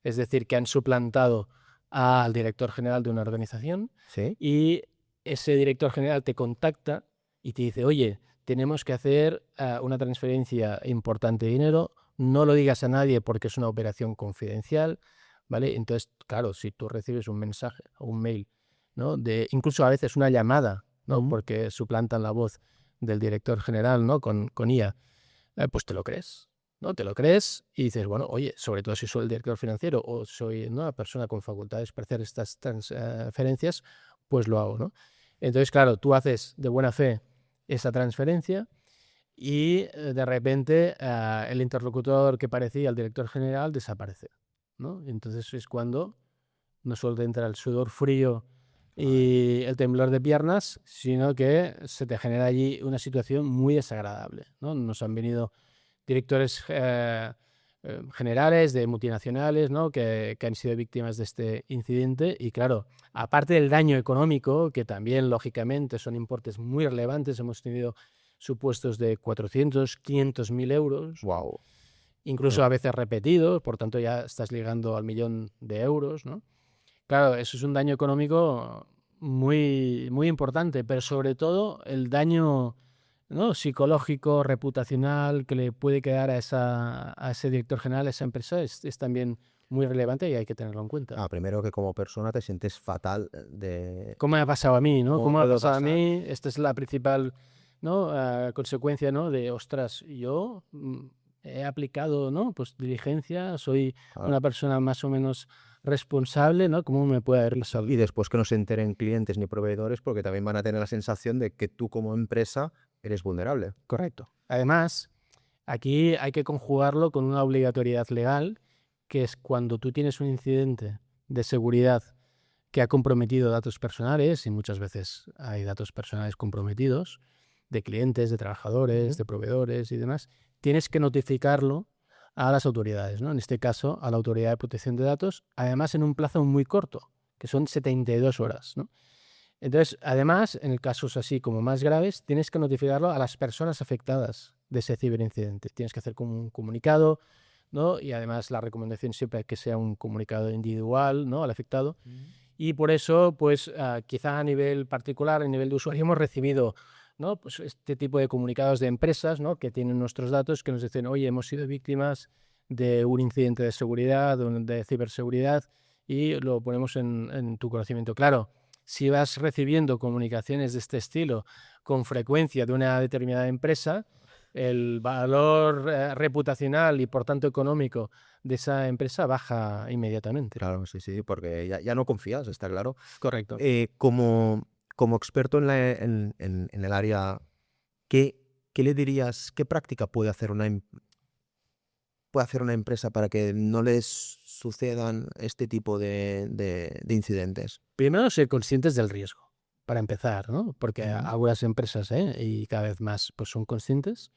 Es decir, que han suplantado al director general de una organización. ¿Sí? Y ese director general te contacta y te dice, oye, tenemos que hacer una transferencia importante de dinero, no lo digas a nadie porque es una operación confidencial, ¿vale? Entonces, claro, si tú recibes un mensaje o un mail, ¿no? Incluso a veces una llamada, ¿no? Porque suplantan la voz del director general, ¿no? Con IA, pues te lo crees, ¿no? Te lo crees y dices, bueno, oye, sobre todo si soy el director financiero o soy una persona con facultades para hacer estas transferencias, pues lo hago, ¿no? Entonces, claro, tú haces de buena fe esa transferencia y de repente el interlocutor que parecía el director general desaparece, ¿no? Entonces es cuando no solo te entra el sudor frío y el temblor de piernas, sino que se te genera allí una situación muy desagradable, ¿no? Nos han venido directores generales de multinacionales, ¿no? que han sido víctimas de este incidente, y claro, aparte del daño económico, que también lógicamente son importes muy relevantes, hemos tenido supuestos de 400, 500 mil euros, Wow. incluso a veces repetidos, por tanto ya estás llegando al 1.000.000 de euros, ¿no? Claro, eso es un daño económico muy, muy importante, pero sobre todo el daño, ¿no? Psicológico, reputacional, que le puede quedar a ese director general, a esa empresa, es también muy relevante y hay que tenerlo en cuenta. Primero que como persona te sientes fatal de... ¿Cómo me ha pasado a mí, no? ¿Cómo ¿Cómo me ha puede pasado a pasar? mí? Esta es la principal, ¿no? Consecuencia, ¿no? De, ostras, yo he aplicado, ¿no? Pues diligencia, soy Claro. una persona más o menos responsable, ¿no? ¿Cómo me puede haber pasado? Y después que no se enteren clientes ni proveedores porque también van a tener la sensación de que tú como empresa eres vulnerable. Correcto. Además, aquí hay que conjugarlo con una obligatoriedad legal, que es cuando tú tienes un incidente de seguridad que ha comprometido datos personales, y muchas veces hay datos personales comprometidos, de clientes, de trabajadores, de proveedores y demás, tienes que notificarlo a las autoridades, ¿no? En este caso, a la Autoridad de Protección de Datos, además en un plazo muy corto, que son 72 horas, ¿no? Entonces, además, en casos así como más graves, tienes que notificarlo a las personas afectadas de ese ciberincidente. Tienes que hacer como un comunicado, ¿no? Y además la recomendación siempre es que sea un comunicado individual, ¿no? Al afectado. Y por eso, pues quizá a nivel particular, a nivel de usuario, hemos recibido, ¿no? Pues este tipo de comunicados de empresas, ¿no? Que tienen nuestros datos, que nos dicen, oye, hemos sido víctimas de un incidente de seguridad, de ciberseguridad, y lo ponemos en tu conocimiento. Claro, si vas recibiendo comunicaciones de este estilo con frecuencia de una determinada empresa, el valor reputacional y por tanto económico de esa empresa baja inmediatamente. Claro, sí, porque ya no confías, está claro. Correcto. Como experto en el área, ¿qué le dirías, qué práctica puede hacer una empresa para que no les sucedan este tipo de incidentes? Primero, ser conscientes del riesgo, para empezar, ¿no? Porque Ujú. algunas empresas, y cada vez más, pues son conscientes,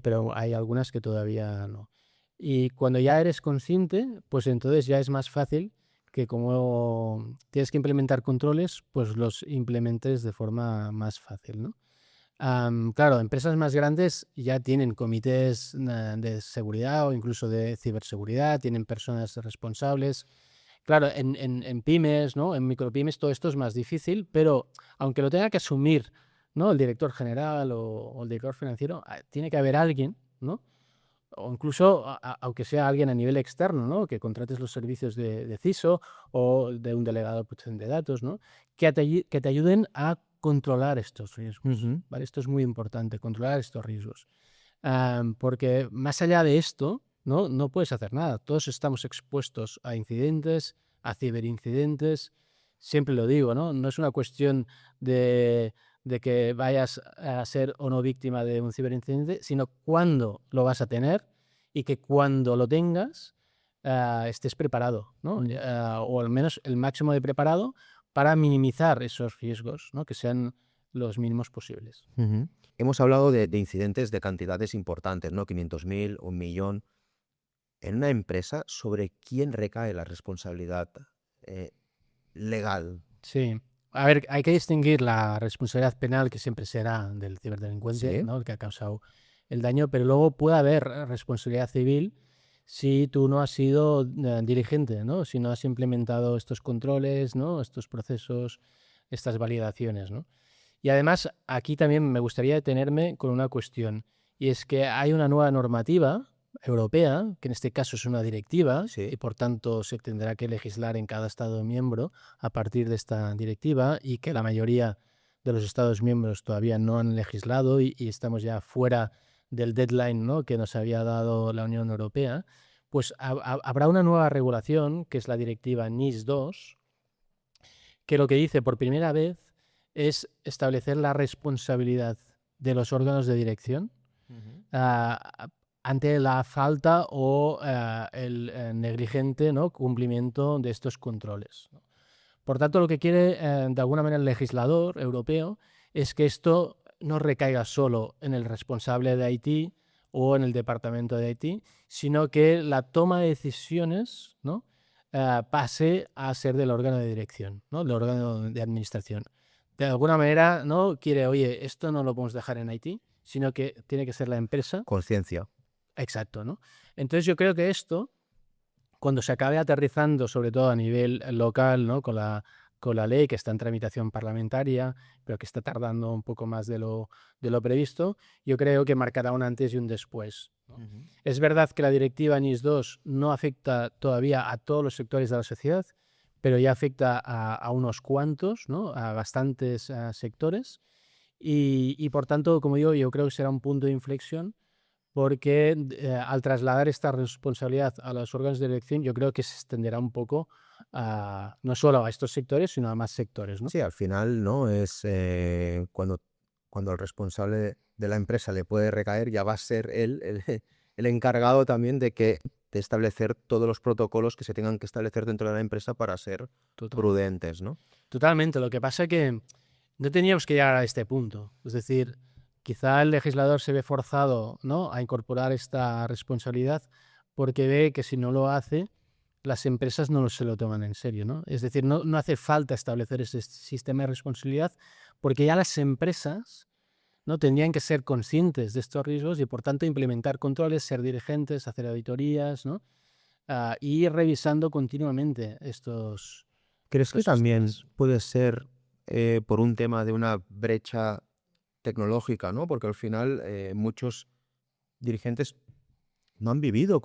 pero hay algunas que todavía no. Y cuando ya eres consciente, pues entonces ya es más fácil que como tienes que implementar controles, pues los implementes de forma más fácil, ¿no? Claro, empresas más grandes ya tienen comités de seguridad o incluso de ciberseguridad, tienen personas responsables. Claro, en pymes, ¿no? En micropymes todo esto es más difícil, pero aunque lo tenga que asumir, ¿no? El director general o el director financiero, tiene que haber alguien, ¿no? O incluso, aunque sea alguien a nivel externo, ¿no? Que contrates los servicios de CISO o de un delegado de protección de datos, ¿no? Que te ayuden a controlar estos riesgos, Ujú. ¿vale? Esto es muy importante, controlar estos riesgos. Porque más allá de esto, no puedes hacer nada. Todos estamos expuestos a incidentes, a ciberincidentes. Siempre lo digo, ¿no? No es una cuestión de que vayas a ser o no víctima de un ciberincidente, sino cuándo lo vas a tener y que cuando lo tengas estés preparado, ¿no? O al menos el máximo de preparado para minimizar esos riesgos, ¿no? Que sean los mínimos posibles. Ujú. Hemos hablado de incidentes de cantidades importantes, ¿no? 500.000, 1.000.000. En una empresa, ¿sobre quién recae la responsabilidad eh, legal? Sí. A ver, hay que distinguir la responsabilidad penal, que siempre será del ciberdelincuente, Sí. ¿no? El que ha causado el daño, pero luego puede haber responsabilidad civil si tú no has sido diligente, ¿no? Si no has implementado estos controles, ¿no? Estos procesos, estas validaciones, ¿no? Y además, aquí también me gustaría detenerme con una cuestión, y es que hay una nueva normativa europea, que en este caso es una directiva, Sí. y por tanto se tendrá que legislar en cada Estado miembro a partir de esta directiva, y que la mayoría de los Estados miembros todavía no han legislado y estamos ya fuera del deadline, ¿no? Que nos había dado la Unión Europea. Pues habrá una nueva regulación, que es la directiva NIS2, que lo que dice por primera vez es establecer la responsabilidad de los órganos de dirección Ujú. ah, ante la falta o el negligente, ¿no? Cumplimiento de estos controles, ¿no? Por tanto, lo que quiere de alguna manera el legislador europeo es que esto no recaiga solo en el responsable de IT o en el departamento de IT, sino que la toma de decisiones, ¿no? Pase a ser del órgano de dirección, ¿no? Del órgano de administración. De alguna manera, no quiere, oye, esto no lo podemos dejar en IT, sino que tiene que ser la empresa. Conciencia. Exacto, ¿no? Entonces yo creo que esto, cuando se acabe aterrizando, sobre todo a nivel local, ¿no? Con la ley que está en tramitación parlamentaria, pero que está tardando un poco más de lo previsto, yo creo que marcará un antes y un después, ¿no? Ujú. Es verdad que la directiva NIS2 no afecta todavía a todos los sectores de la sociedad, pero ya afecta a unos cuantos, ¿no? A bastantes sectores. Y por tanto, como digo, yo creo que será un punto de inflexión porque al trasladar esta responsabilidad a los órganos de dirección, yo creo que se extenderá un poco no solo a estos sectores, sino a más sectores, ¿no? Sí, al final, ¿no? Es cuando el responsable de la empresa le puede recaer, ya va a ser él el encargado también de establecer todos los protocolos que se tengan que establecer dentro de la empresa para ser Totalmente. prudentes, ¿no? Totalmente. Lo que pasa es que no teníamos que llegar a este punto. Es decir, quizá el legislador se ve forzado, ¿no?, a incorporar esta responsabilidad porque ve que si no lo hace, las empresas no se lo toman en serio, ¿no? Es decir, no hace falta establecer ese sistema de responsabilidad porque ya las empresas, ¿no?, tendrían que ser conscientes de estos riesgos y, por tanto, implementar controles, ser diligentes, hacer auditorías, ¿no? Y ir revisando continuamente estos ¿Crees que también sistemas. puede ser por un tema de una brecha tecnológica, ¿no? Porque al final muchos dirigentes no han vivido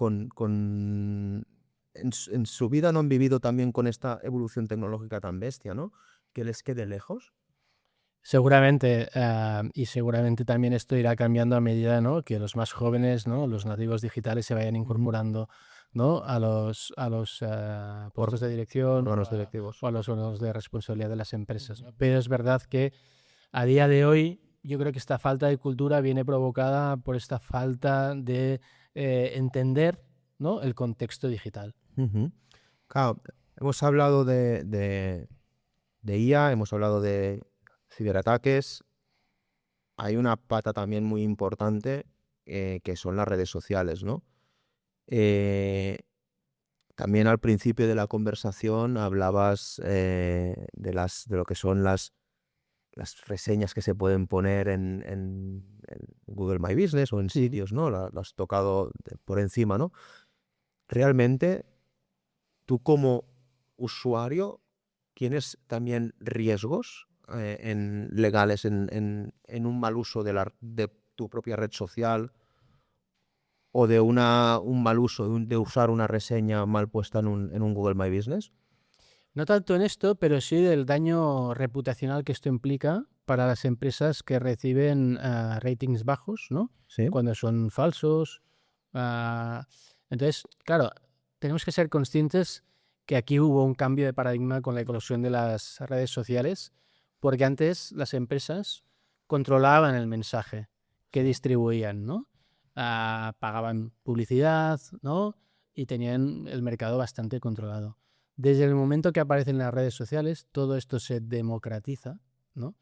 en su vida no han vivido también con esta evolución tecnológica tan bestia, ¿no? Que les quede lejos. Seguramente, y seguramente también esto irá cambiando a medida, ¿no?, que los más jóvenes, ¿no?, los nativos digitales se vayan Ujú. incorporando, ¿no?, a los Or- puestos de dirección Órganos directivos. o a los órganos de responsabilidad de las empresas, ¿no? Pero es verdad que a día de hoy yo creo que esta falta de cultura viene provocada por esta falta de entender, ¿no?, el contexto digital. Ujú. Claro, hemos hablado de IA, hemos hablado de ciberataques. Hay una pata también muy importante que son las redes sociales, ¿no? Eh, También al principio de la conversación hablabas de lo que son las reseñas que se pueden poner en Google My Business o en Ujú. sitios, ¿no? Lo has tocado por encima, ¿no? Realmente, tú como usuario tienes también riesgos legales en un mal uso de tu propia red social o de un mal uso de usar una reseña mal puesta en un Google My Business. No tanto en esto, pero sí del daño reputacional que esto implica para las empresas que reciben ratings bajos, ¿no?, Sí. cuando son falsos. ah, entonces, claro, tenemos que ser conscientes que aquí hubo un cambio de paradigma con la eclosión de las redes sociales, porque antes las empresas controlaban el mensaje que Sí. distribuían, ¿no? Pagaban publicidad, ¿no?, y tenían el mercado bastante controlado. Desde el momento que aparecen las redes sociales, todo esto se democratiza, ¿no?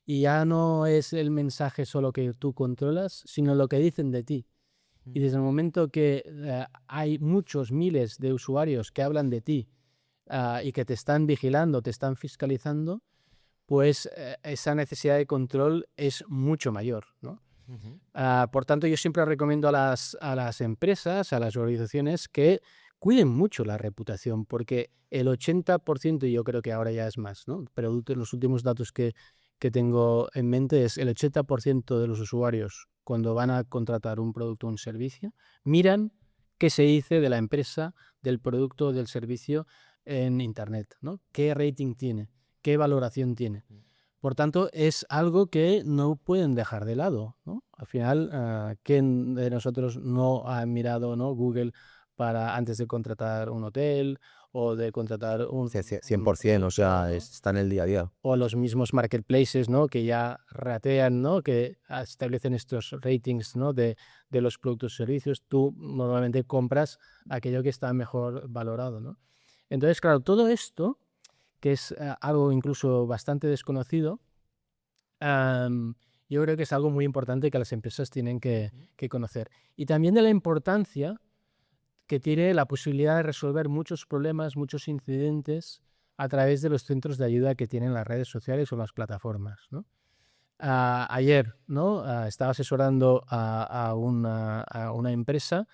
Y ya no es el mensaje solo que tú controlas, sino lo que dicen de ti. Y desde el momento que hay muchos miles de usuarios que hablan de ti y que te están vigilando, te están fiscalizando, pues esa necesidad de control es mucho mayor, ¿no? Ujú. Por tanto, yo siempre recomiendo a las empresas, a las organizaciones, que cuiden mucho la reputación, porque el 80%, y yo creo que ahora ya es más, ¿no?, pero los últimos datos que tengo en mente es el 80% de los usuarios, cuando van a contratar un producto o un servicio, miran qué se dice de la empresa, del producto o del servicio en Internet, ¿no? ¿Qué rating tiene? ¿Qué valoración tiene? Por tanto, es algo que no pueden dejar de lado, ¿no? Al final, ¿quién de nosotros no ha mirado, ¿no?, Google para antes de contratar un hotel o de contratar Sí, un 100%, o producto, sea, ¿no? está en el día a día. O los mismos marketplaces, ¿no?, que ya ratean, ¿no?, que establecen estos ratings, ¿no?, de los productos y servicios. Tú normalmente compras aquello que está mejor valorado, ¿no? Entonces, claro, todo esto, que es algo incluso bastante desconocido, yo creo que es algo muy importante que las empresas tienen que conocer. Y también de la importancia que tiene la posibilidad de resolver muchos problemas, muchos incidentes a través de los centros de ayuda que tienen las redes sociales o las plataformas, ¿no? Ayer, ¿no?, estaba asesorando a una empresa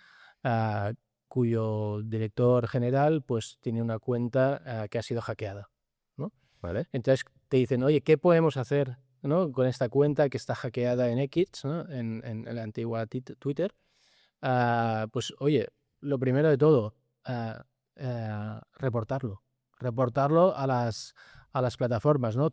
ah, cuyo director general pues tiene una cuenta que ha sido hackeada, ¿no? ¿Vale? Entonces te dicen, oye, ¿qué podemos hacer, ¿no?, con esta cuenta que está hackeada en X, ¿no?, en la antigua Twitter? Pues oye, lo primero de todo, reportarlo. Reportarlo a las plataformas, ¿no?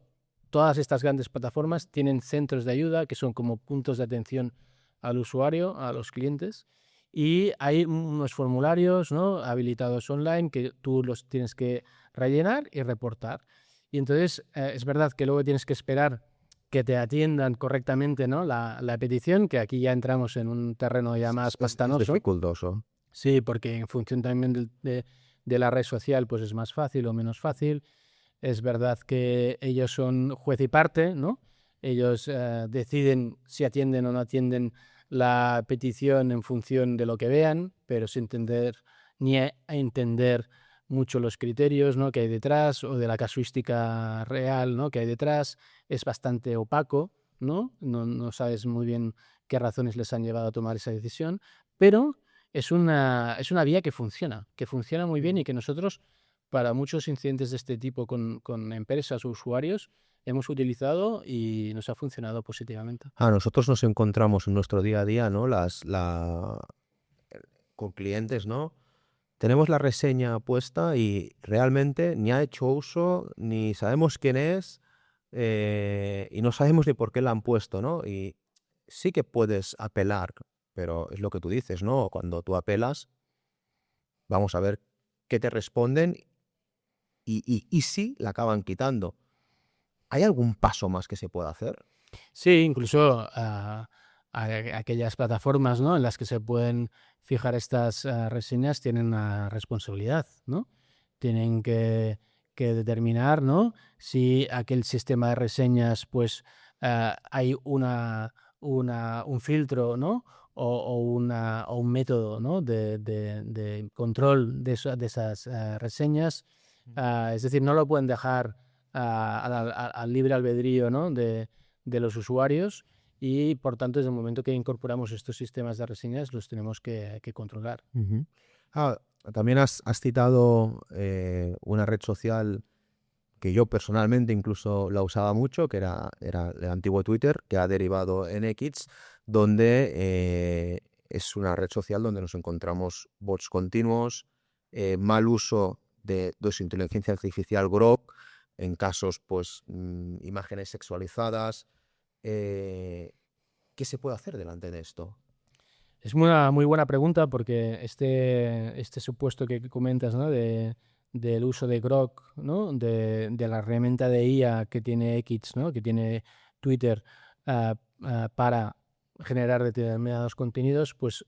Todas estas grandes plataformas tienen centros de ayuda que son como puntos de atención al usuario, a los clientes, y hay unos formularios, ¿no?, habilitados online que tú los tienes que rellenar y reportar. Y entonces es verdad que luego tienes que esperar que te atiendan correctamente, ¿no?, la petición, que aquí ya entramos en un terreno ya más Es pantanoso. dificultoso. Sí, porque en función también de la red social, pues es más fácil o menos fácil. Es verdad que ellos son juez y parte, ¿no? Ellos deciden si atienden o no atienden la petición en función de lo que vean, pero sin entender ni a entender mucho los criterios, ¿no?, que hay detrás, o de la casuística real, ¿no?, que hay detrás. Es bastante opaco, ¿no? No sabes muy bien qué razones les han llevado a tomar esa decisión, pero es una vía que funciona muy bien y que nosotros, para muchos incidentes de este tipo con empresas o usuarios, hemos utilizado y nos ha funcionado positivamente. Nosotros nos encontramos en nuestro día a día, ¿no? Con clientes, ¿no? Tenemos la reseña puesta y realmente ni ha hecho uso, ni sabemos quién es, y no sabemos ni por qué la han puesto, ¿no? Y sí que puedes apelar, pero es lo que tú dices, ¿no? Cuando tú apelas, vamos a ver qué te responden y si la acaban quitando. ¿Hay algún paso más que se pueda hacer? Sí, incluso aquellas plataformas, ¿no?, en las que se pueden fijar estas reseñas tienen una responsabilidad, ¿no? Tienen que determinar, ¿no?, si aquel sistema de reseñas, pues hay un filtro, ¿no?, o un método, ¿no?, de control de esas reseñas. Es decir, no lo pueden dejar al libre albedrío, ¿no?, de los usuarios, y por tanto, desde el momento que incorporamos estos sistemas de reseñas, los tenemos que controlar. Ujú. Ah, También has citado una red social que yo personalmente incluso la usaba mucho, que era el antiguo Twitter, que ha derivado en X, donde es una red social donde nos encontramos bots continuos, mal uso de su inteligencia artificial Grok, en casos, pues, imágenes sexualizadas. eh, ¿Qué se puede hacer delante de esto? Es una muy buena pregunta, porque este supuesto que comentas, ¿no?, del uso de Grok, ¿no?, de la herramienta de IA que tiene X, ¿no?, que tiene Twitter, para generar determinados contenidos, pues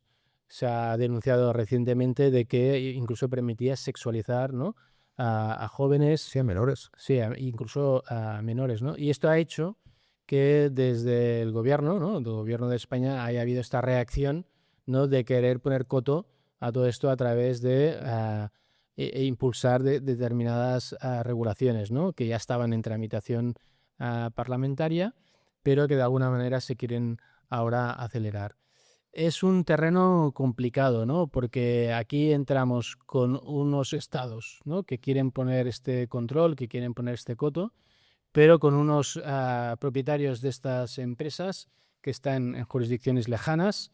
se ha denunciado recientemente de que incluso permitía sexualizar, ¿no?, a jóvenes. Sí, a menores. Sí, incluso a menores, ¿no? Y esto ha hecho que desde el gobierno, ¿no?, el gobierno de España, haya habido esta reacción, ¿no?, de querer poner coto a todo esto a través de impulsar determinadas regulaciones, ¿no?, que ya estaban en tramitación parlamentaria, pero que de alguna manera se quieren ahora acelerar. Es un terreno complicado, ¿no?, porque aquí entramos con unos estados, ¿no?, que quieren poner este control, que quieren poner este coto, pero con unos propietarios de estas empresas que están en jurisdicciones lejanas,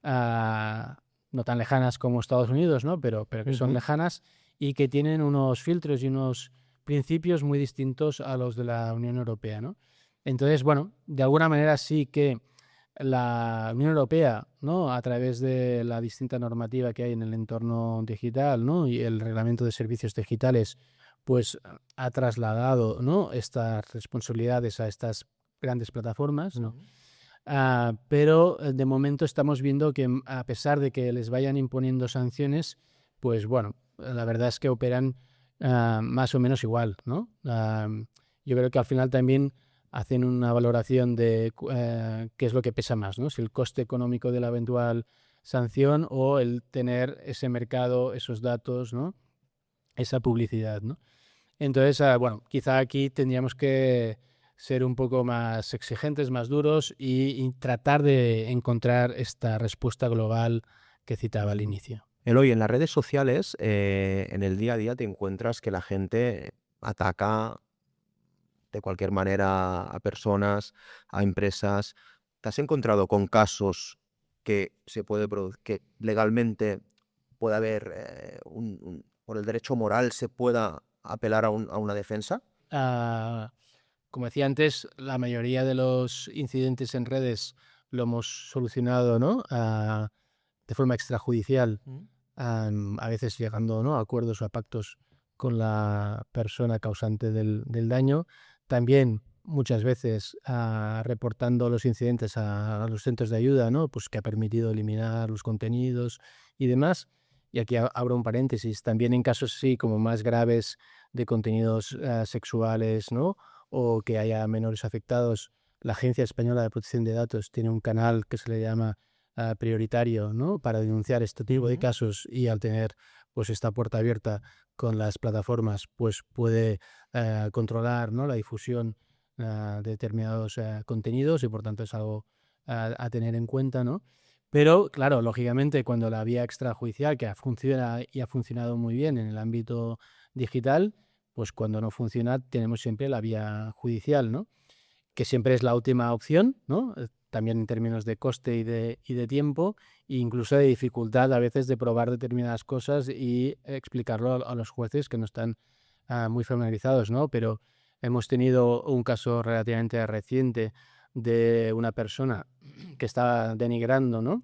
ah, no tan lejanas como Estados Unidos, ¿no?, pero que son Ujú. lejanas, y que tienen unos filtros y unos principios muy distintos a los de la Unión Europea, ¿no? Entonces, bueno, de alguna manera sí que la Unión Europea, ¿no?, a través de la distinta normativa que hay en el entorno digital, ¿no?, y el Reglamento de Servicios Digitales, pues ha trasladado, ¿no?, estas responsabilidades a estas grandes plataformas, ¿no? Ujú. Pero de momento estamos viendo que, a pesar de que les vayan imponiendo sanciones, pues bueno, la verdad es que operan más o menos igual, ¿no? Yo creo que al final también hacen una valoración de qué es lo que pesa más, ¿no? Si el coste económico de la eventual sanción, o el tener ese mercado, esos datos, ¿no?, esa publicidad, ¿no? Entonces, bueno, quizá aquí tendríamos que ser un poco más exigentes, más duros, y tratar de encontrar esta respuesta global que citaba al Ujú. inicio. Eloy, en las redes sociales, en el día a día te encuentras que la gente ataca de cualquier manera a personas, a empresas. ¿Te has encontrado con casos que que legalmente pueda haber por el derecho moral se pueda apelar a una defensa? Ah, Como decía antes, la mayoría de los incidentes en redes lo hemos solucionado, ¿no?, de forma extrajudicial, Mm. a veces llegando, ¿no?, a acuerdos o a pactos con la persona causante del daño. También muchas veces reportando los incidentes a los centros de ayuda, ¿no?, pues que ha permitido eliminar los contenidos y demás. Y aquí abro un paréntesis, también en casos así como más graves, de contenidos sexuales, ¿no?, o que haya menores afectados, la Agencia Española de Protección de Datos tiene un canal que se le llama prioritario, ¿no? Para denunciar este tipo de casos, y al tener pues esta puerta abierta con las plataformas, pues puede controlar, ¿no? La difusión de determinados contenidos, y por tanto es algo a tener en cuenta, ¿no? Pero claro, lógicamente, cuando la vía extrajudicial, que funciona y ha funcionado muy bien en el ámbito digital, pues cuando no funciona tenemos siempre la vía judicial, ¿no? Que siempre es la última opción, ¿no? También en términos de coste y de tiempo, e incluso de dificultad a veces de probar determinadas cosas y explicarlo a los jueces que no están muy familiarizados, ¿no? Pero hemos tenido un caso relativamente reciente de una persona que estaba denigrando, ¿no?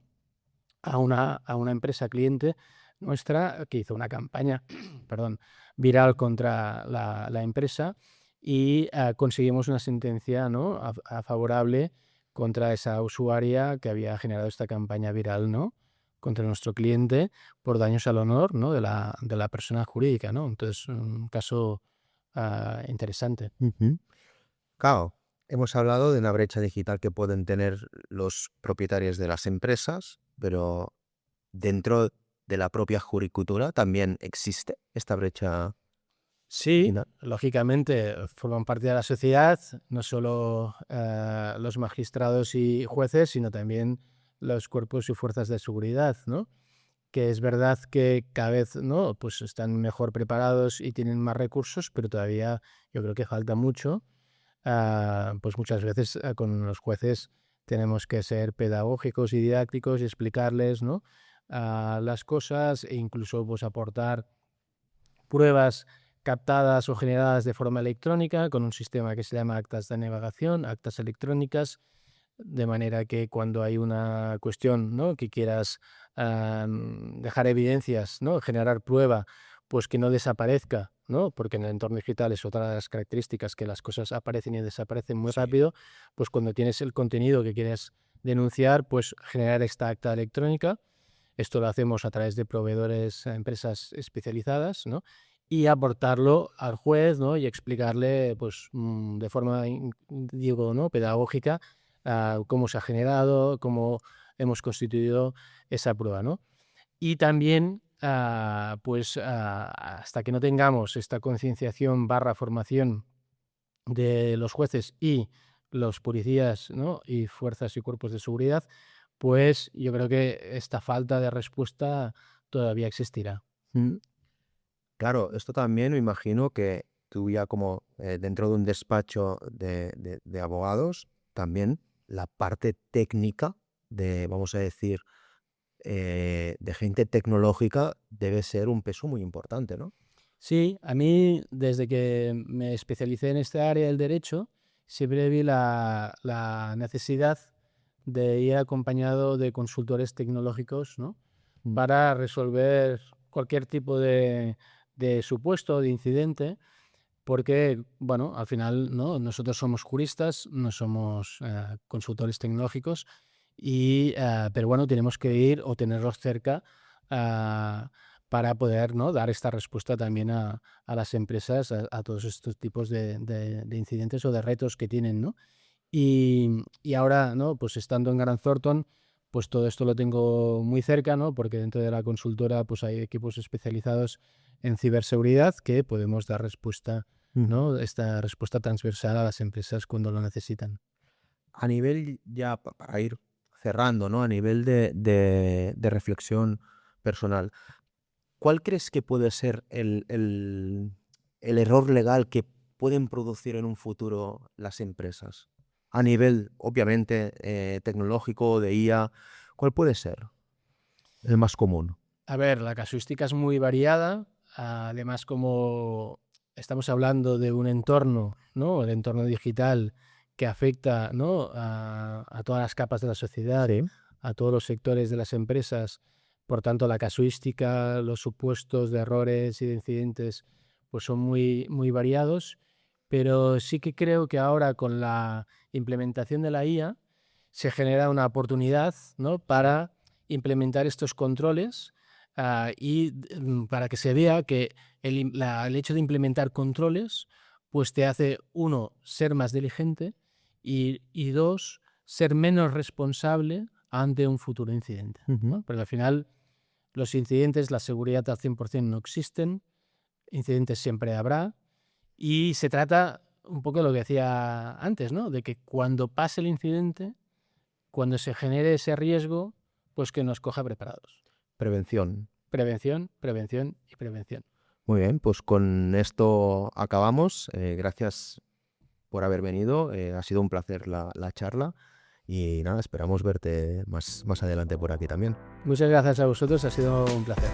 A una empresa cliente nuestra, que hizo una campaña perdón, viral contra la empresa, y conseguimos una sentencia, ¿no? Favorable contra esa usuaria que había generado esta campaña viral, ¿no? Contra nuestro cliente, por daños al honor, ¿no? De la persona jurídica, ¿no? Entonces, un caso interesante. Ujú. Claro, hemos hablado de una brecha digital que pueden tener los propietarios de las empresas, pero dentro de la propia judicatura también existe esta brecha Sí, digital. lógicamente forman parte de la sociedad, no solo los magistrados y jueces, sino también los cuerpos y fuerzas de seguridad, ¿no? Que es verdad que cada vez, ¿no? Pues están mejor preparados y tienen más recursos, pero todavía yo creo que falta mucho. Pues muchas veces con los jueces tenemos que ser pedagógicos y didácticos y explicarles, ¿no? Las cosas, e incluso pues aportar pruebas captadas o generadas de forma electrónica con un sistema que se llama actas de navegación, actas electrónicas, de manera que cuando hay una cuestión, ¿no? Que quieras dejar evidencias, ¿no? Generar prueba, pues que no desaparezca, ¿no? Porque en el entorno digital es otra de las características, que las cosas aparecen y desaparecen muy Sí. rápido. Pues cuando tienes el contenido que quieres denunciar, pues generar esta acta electrónica. Esto lo hacemos a través de proveedores, empresas especializadas, ¿no? Y aportarlo al juez, ¿no? Y explicarle, pues, de forma, digo, ¿no? Pedagógica, cómo se ha generado, cómo hemos constituido esa prueba, ¿no? Y también, pues, hasta que no tengamos esta concienciación barra formación de los jueces y los policías, ¿no? Y fuerzas y cuerpos de seguridad, pues yo creo que esta falta de respuesta todavía existirá. Mm. Claro, esto también me imagino que tú ya como dentro de un despacho de abogados, también la parte técnica de, vamos a decir, de gente tecnológica debe ser un peso muy importante, ¿no? Sí, a mí, desde que me especialicé en esta área del derecho, siempre vi la necesidad de ir acompañado de consultores tecnológicos, ¿no? Mm. Para resolver cualquier tipo de supuesto, de incidente, porque, bueno, al final, ¿no? Nosotros somos juristas, no somos consultores tecnológicos, pero bueno, tenemos que ir o tenerlos cerca ah, para poder, ¿no? Dar esta respuesta también a las empresas, a todos estos tipos de incidentes o de retos que tienen, ¿no? Y ahora, ¿no? Pues estando en Grant Thornton, pues todo esto lo tengo muy cerca, ¿no? Porque dentro de la consultora pues hay equipos especializados en ciberseguridad que podemos dar respuesta, Ujú. ¿no? Esta respuesta transversal a las empresas cuando lo necesitan. A nivel ya para ir cerrando, ¿no? A nivel de reflexión personal, ¿cuál crees que puede ser el error legal que pueden producir en un futuro las empresas? A nivel, obviamente, tecnológico, de IA, ¿cuál puede ser el más común? A ver, la casuística es muy variada. Además, como estamos hablando de un entorno, ¿no? El entorno digital que afecta, ¿no? A todas las capas de la sociedad, Sí. a todos los sectores de las empresas. Por tanto, la casuística, los supuestos de errores y de incidentes, pues son muy variados. Pero sí que creo que ahora, con la implementación de la IA, se genera una oportunidad, ¿no? Para implementar estos controles, para que se vea que el hecho de implementar controles, pues te hace, uno, ser más diligente, y dos, ser menos responsable ante un futuro incidente, ¿no? Porque al final los incidentes, la seguridad al 100% no existen, incidentes siempre habrá, y se trata un poco de lo que decía antes, ¿no? De que cuando pase el incidente, cuando se genere ese riesgo, pues que nos coja preparados. Prevención. Prevención, prevención y prevención. Muy bien, pues con esto acabamos. Gracias por haber venido. Ha sido un placer la charla. Y nada, esperamos verte más adelante por aquí también. Muchas gracias a vosotros, ha sido un placer.